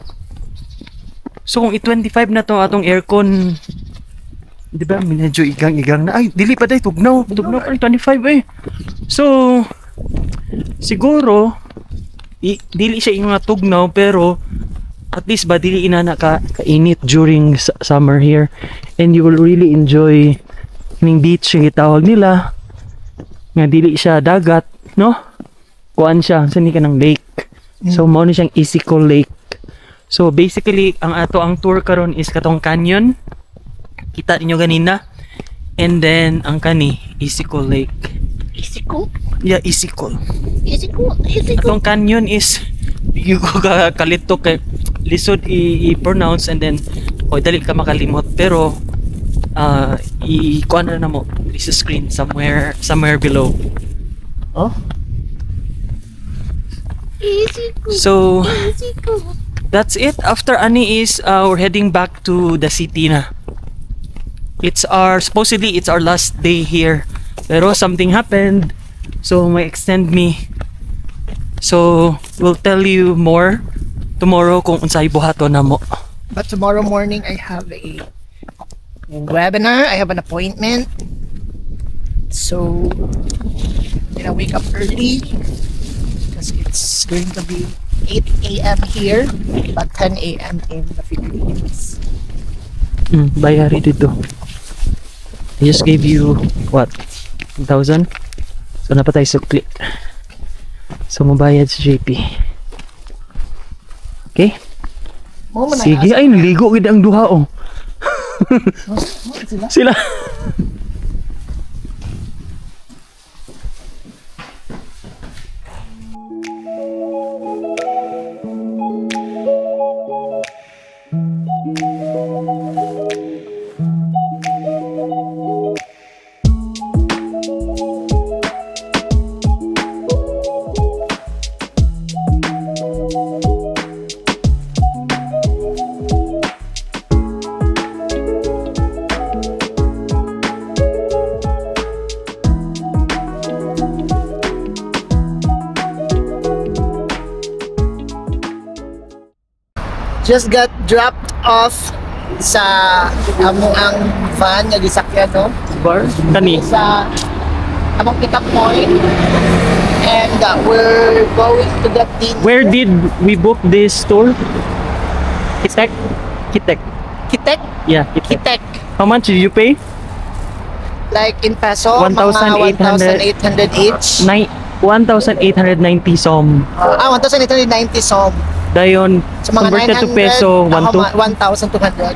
B: So kung i-25 na to atong aircon, di ba medyo igang na, ay dili pa day tugnaw pa rin 25 eh. So siguro dili siya yung mga tugnaw pero at least ba dili inana ka kainit during summer here, and you will really enjoy ning beach yung itawag nila nga dili siya dagat, no? Kuan siya sani ka ng lake. So mao ni siyang Issyk Lake. So basically ang tour karon is katong canyon. Kita niyo ganina. And then ang kani Issyk Lake.
A: Issyk?
B: Yeah, Issyk.
A: Issyk?
B: Atong canyon is you go kalito kay lisod i-pronounce and then dali ka makalimot pero i-kuan na mo sa screen somewhere below. Oh. So that's it. After ani is we're heading back to the city na. Supposedly it's our last day here. Pero something happened. So may extend me. So we'll tell you more tomorrow kung unsay buhaton na mo.
A: But tomorrow morning I have a webinar. I have an appointment. So I'm gonna wake up early because it's going to be 8 a.m. here but 10 a.m. in the Philippines.
B: Bayari dito. I just gave you what? 1,000? So napatay sukli. So mabayad si JP. Okay?
A: Mo man
B: Sige, ay naligo gid ang duha oh. Sila.
A: Just got dropped off sa among ang van nga gisakyan no
B: Bar? Kani?
A: sa among pick up point And we're going to get dinner.
B: Where did we book this tour? Kitek? Kitek.
A: Kitek?
B: Yeah, Kitek.
A: Kitek.
B: How much did you pay?
A: Like in peso,
B: 1,800
A: mga 1,800 each.
B: 1,890 som.
A: 1,890 som.
B: Dayon,
A: So mga
B: converted
A: 900,
B: to peso,
A: 1,200.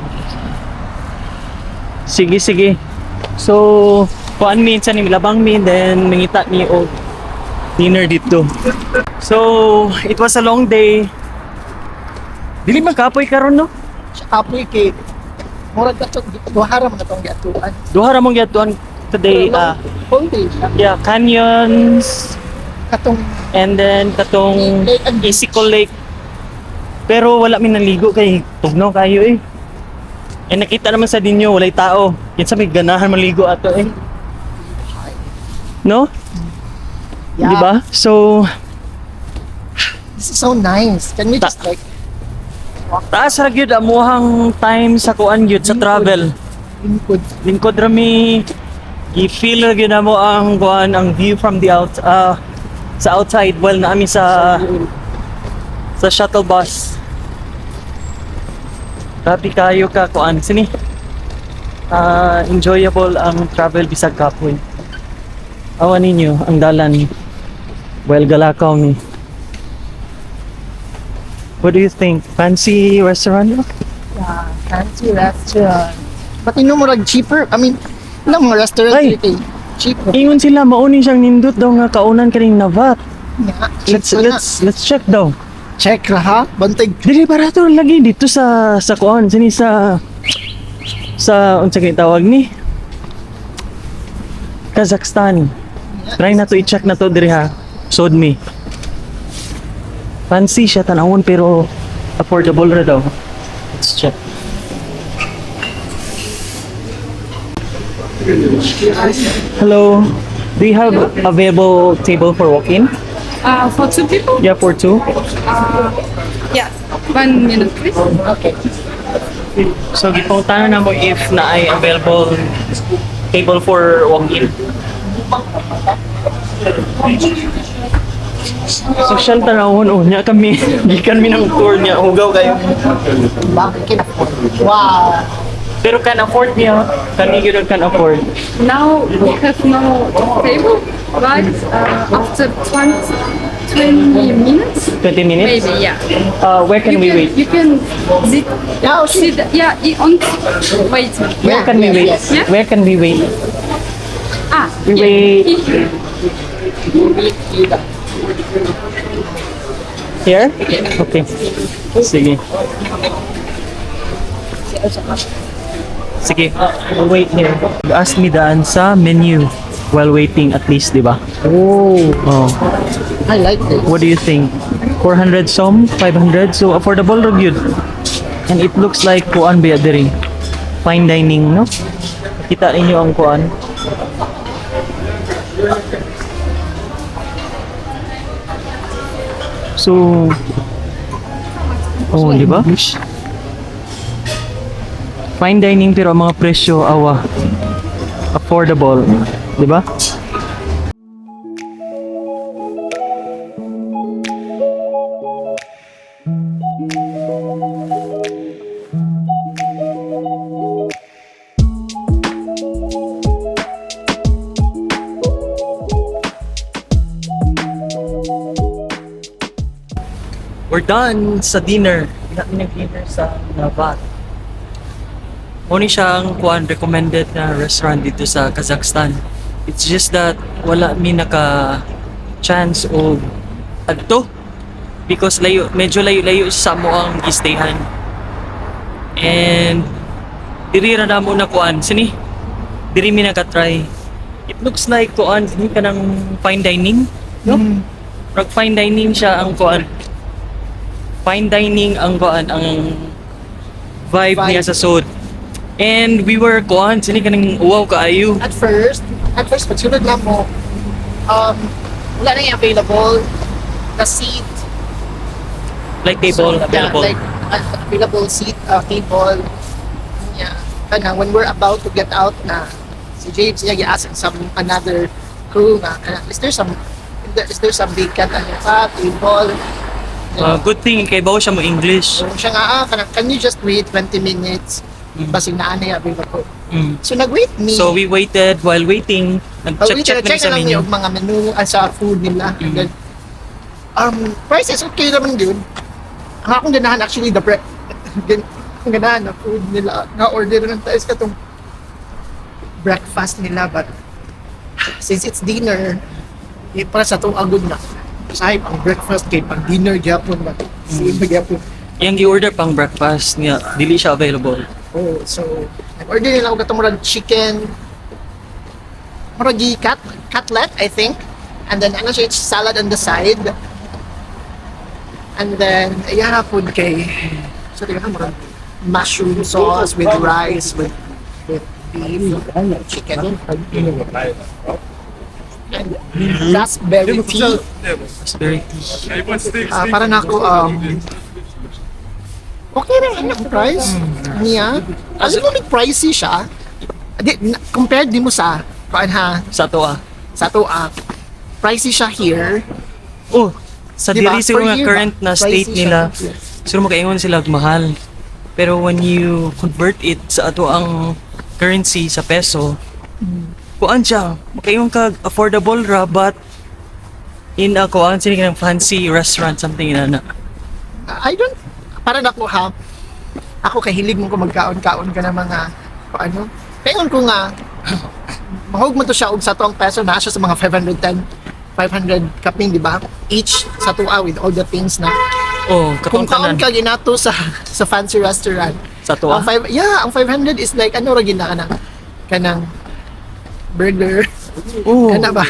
B: Sige, sige. So, kuan minsan ni labang min, then mangita ni og dinner dito. So, it was a long day. Dili magkapoy karon no?
A: Sa kapoy kay murag ka to duhara man atong giatuan.
B: Duha ra mong gatuan today.
A: Whole day siya.
B: Yeah, canyons,
A: Katong
B: and then katong
A: Lake and
B: Isiko Lake. Pero wala mi naligo kay tugnaw kayo eh. Eh nakita naman sa dinyo walay tao. Kinsa may ganahan maligo ato eh. No?
A: yeah.
B: Di ba? So,
A: This is so nice. Can we just like
B: taas ra gyud amuhang time sa kuan gyud sa travel.
A: input?
B: Lingkod ra mi i-feel ra gyud mo ang kuan ang view from the sa outside while naami sa shuttle bus. Grabe kayo ka kuan sini. Enjoyable ang travel bisag kapoy. Awan ninyo ang dalan. Well galakaw mi. What do you think? Fancy restaurant?
A: Yeah, fancy restaurant. But you know murag cheaper. I mean, ilang mga restaurant
B: Ay!
A: dito cheaper.
B: Ingon sila mauni siyang nindot daw nga kaunan kaning navat.
A: Yeah,
B: Let's check daw.
A: check ra ha. Bantay.
B: Dili barato lagi dito sa kuan sini sa unsa kay tawag ni Kazakhstan. Try na to i-check na to diri ha. Sod me. Fancy siya tanawon pero affordable ra daw. Let's check. Hello. Do you have available table for walk-in?
C: For two people?
B: Yeah, for two.
C: Yeah. 1 minute, please.
A: Okay.
B: So gipangutanan na mo if na ay available table for walk-in. Social tanawon nya kami gikan mi ng tour niya hugaw kayo.
A: Bakit kina? Wow.
B: Pero can afford niya, kani gyud can afford.
C: Now we have no table, but after 20 minutes,
B: 20 minutes?
C: maybe, yeah.
B: Where can we wait?
C: You can sit,
A: Yeah, okay.
C: sit yeah, on, wait.
B: Where can we wait?
A: yes.
C: Yeah?
B: Where can we wait? We
C: Yeah,
B: wait here? Okay. Sige. Sige, we'll wait here. Ask me daan sa menu while waiting at least, di ba?
A: Oh,
B: Oh.
A: I like this.
B: What do you think? 400 som? 500? So affordable ra gyud. And it looks like kuan ba diri? Fine dining, no? Kita ninyo ang kuan. So oh, di ba? Fine dining pero ang mga presyo awa affordable, di ba? We're done sa dinner. Namin nag-dinner sa Navat. Muna siyang kuan recommended na restaurant dito sa Kazakhstan. It's just that wala mi naka chance o adto because medyo layo sa mo ang gistayhan. And diri ra na mo na kuan sini. Diri mi naka-try. It looks like kuan sini kanang fine dining, no? Rag fine dining siya ang kuan. Fine dining ang kuan ang vibe niya sa sud. And we were kuan sini kanang wow kaayo.
A: At first, pag sunod na mo, wala na yung available na seat.
B: Like table available.
A: Yeah, like available seat, table. Yeah. Kana, when we're about to get out na, si James, niya i-ask some another crew na, is there some is there some vacant ano pa, table.
B: Good thing kay bawo siya mo English.
A: So siya nga, can you just wait 20 minutes? Basig na ano yung available.
B: Mm.
A: So nag-wait me.
B: So we waited. While waiting, nag-check
A: check
B: sa
A: na lang
B: menu.
A: yung mga menu sa food nila. And then, prices okay naman yun. Ang akong ganahan actually the ang ganahan na food nila. Na-order ng tayo sa itong breakfast nila, but since it's dinner, para sa itong agod na. Sahib ang breakfast kay pang dinner gyapon ba? Same gyapon.
B: Yung gi-order pang breakfast niya, dili siya available.
A: Oh, so nag-order nila ako katong murag chicken, murag cutlet, I think. And then ano siya, salad on the side. And then yeah, food kay so tingnan murag mushroom sauce with rice with beef, chicken. And raspberry tea.
B: It's very tea.
A: Para na ako, okay na yung price niya. A little bit pricey siya. Compared din mo sa,
B: Sa to
A: sa to, pricey siya here.
B: Oh, sa
A: Diba?
B: diri siguro
A: Per
B: nga
A: year
B: current
A: ba?
B: na state
A: Pricey
B: nila,
A: siya.
B: siguro makaingon sila og mahal. Pero when you convert it sa ato ang currency sa peso, kuan siya, makaingon ka affordable ra but in a kuan sini kanang fancy restaurant something na.
A: I don't, para na ko ha, ako kahilig mo ko magkaon-kaon ka ng mga, ano, paingon ko nga, mahog mo to siya og sa toong peso na siya sa mga 500 kaping, di ba? Each sa tuwa with all the things na.
B: Oh,
A: Kung kaon
B: katong
A: ka ginato sa fancy restaurant,
B: sa to
A: ang 500 is like ano ra gina kanang burger.
B: Oh,
A: Kana ba?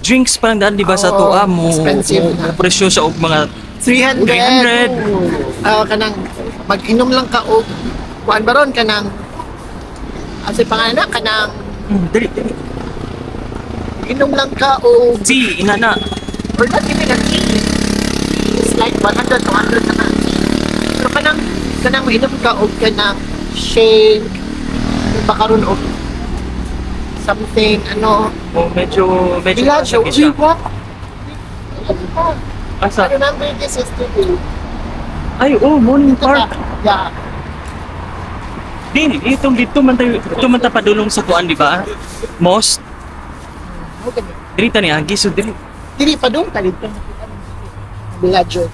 B: drinks parang daan di ba sa
A: Oo,
B: tuwa mo.
A: expensive na.
B: Presyo sa og mga
A: 300. Kanang mag-inom lang ka og kuan baron kanang asa pangalan na kanang
B: dili.
A: inom lang ka og
B: Si inana.
A: or not even a tea. It's like 100 to 100 na tea. Pero kanang mainom ka og kanang shake bakaron og something ano
B: Oh, medyo
A: Villaggio,
B: masakit siya.
A: what? I
B: Asa?
A: remember this yesterday.
B: Ay, oh, Morning Park.
A: Yeah.
B: Din, dito man ta padulong sa kuan di ba? Most
A: Okay.
B: diri ta ni Agi so diri.
A: Dili pa doon dito. Villaggio.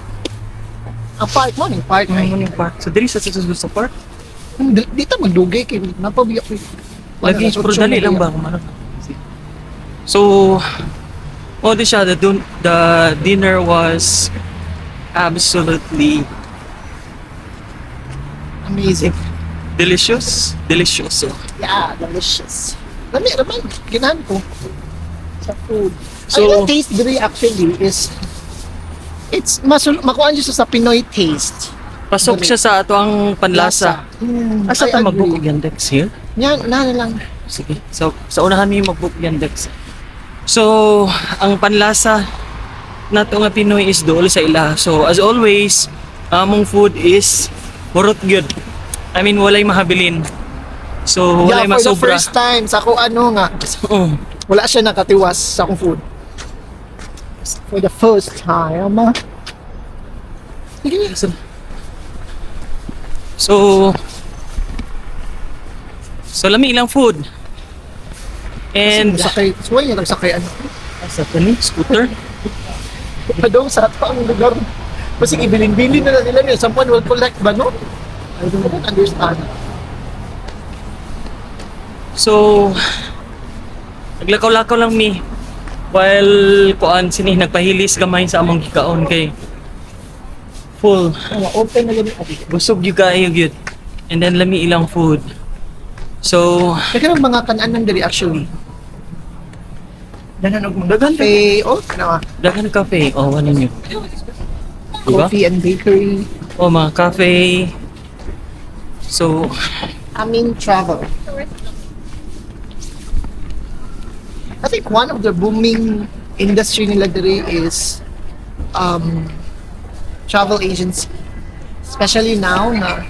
A: Ang park mo, yung park.
B: Morning Park. So diri sa park.
A: Dito magdugay kay napabiyak ko.
B: Lagi pero dali lang ba kumano. So di siya the dinner was absolutely
A: Amazing.
B: delicious.
A: Yeah, delicious. Lami naman, ginahan ko sa food.
B: So-
A: So, ang taste diri actually is it's makuha niyo sa Pinoy taste.
B: Pasok siya sa ato ang panlasa. Asa
A: I
B: ta mag-book
A: agree.
B: Yandex here?
A: Yan, na lang.
B: Sige. So, sa unahan mi mag-book Yandex. So, ang panlasa nato nga Pinoy is dool sa ila. So, as always, among food is burot good. I mean, walay mahabilin. So,
A: Yeah,
B: walay
A: for the
B: masobra.
A: first time, sa kung ano nga,
B: Oh.
A: wala siya nakatiwas sa akong food. For the first time. Sige.
B: So lami ilang food. And
A: sakay, suway niya nagsakay ano.
B: sa kani scooter.
A: Padong sa ang lugar. Kasi ibilin-bilin na nila niya. Someone will collect ba, no? I don't understand.
B: So naglakaw-lakaw lang mi while kuan sini nagpahilis gamay sa among gikaon kay full
A: Open na ganun.
B: busog yung kayo gyud. And then lami ilang food. So
A: Kaya ng mga kanan diri actually. Danan og mga
B: Dagan,
A: cafe. Oh, ano
B: daghan cafe oh ano niyo. Diba?
A: coffee and bakery.
B: Oh mga cafe. So
A: Amin travel. I think one of the booming industry nila diri is travel agency. Especially now na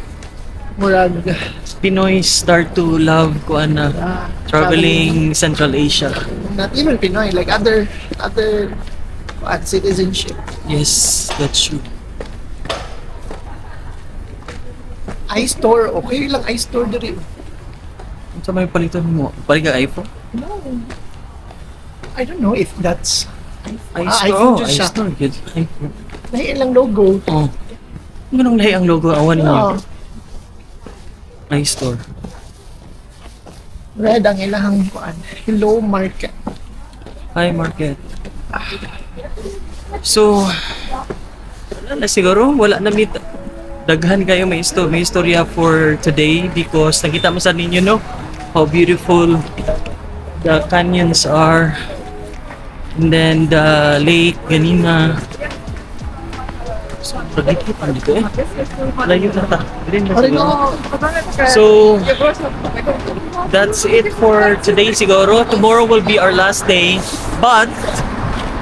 A: murag
B: Pinoy start to love kuan na traveling Central Asia.
A: Not even Pinoy, like other at citizenship.
B: Yes, that's true.
A: iStore, okay lang iStore diri.
B: Ano sa may palitan mo? Balik ka iPhone?
A: No. I don't know if that's
B: iStore.
A: iPhone dyan siya.
B: iStore. Good. iPhone.
A: lahi lang logo.
B: Oh. Ganong lahi ang logo. Awan
A: Oh,
B: niyo. iStore.
A: red ang ilahang kuan. Hello Market.
B: Hi, Market. So, wala na siguro. Wala na meet. Daghan kayo may istorya for today because nakita mo sa ninyo, no? How beautiful the canyons are. And then the lake, ganina. So, paglikit pa dito eh. Layo na ta. Green na siguro. So, that's it for today siguro. Tomorrow will be our last day. But,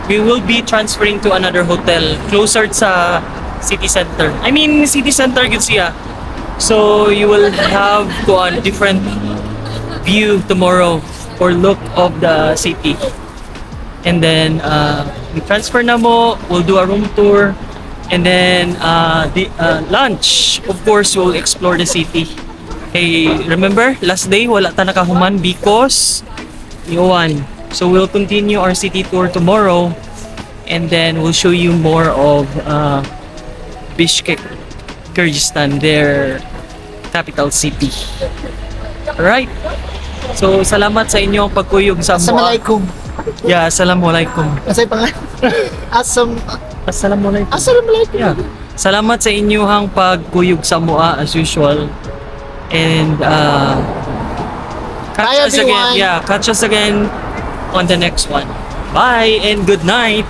B: we will be transferring to another hotel closer sa city center. I mean, city center yun siya. So, you will have a different view tomorrow or look of the city. And then, we transfer na mo, we'll do a room tour. And then, lunch. Of course, we'll explore the city. Okay, remember, last day, wala ta nakahuman because iwan. So, we'll continue our city tour tomorrow. And then, we'll show you more of Bishkek, Kyrgyzstan, their capital city. Alright? So, salamat sa inyong pagkuyog sa Moa.
A: Assalamualaikum.
B: Yeah, assalamualaikum.
A: Asay pangalan.
B: Assalamualaikum.
A: Assalamualaikum.
B: Yeah. Salamat sa inyong pagkuyog sa Moa as usual. And catch
A: Bye,
B: us again.
A: everyone.
B: Yeah, catch us again on the next one. Bye and good night.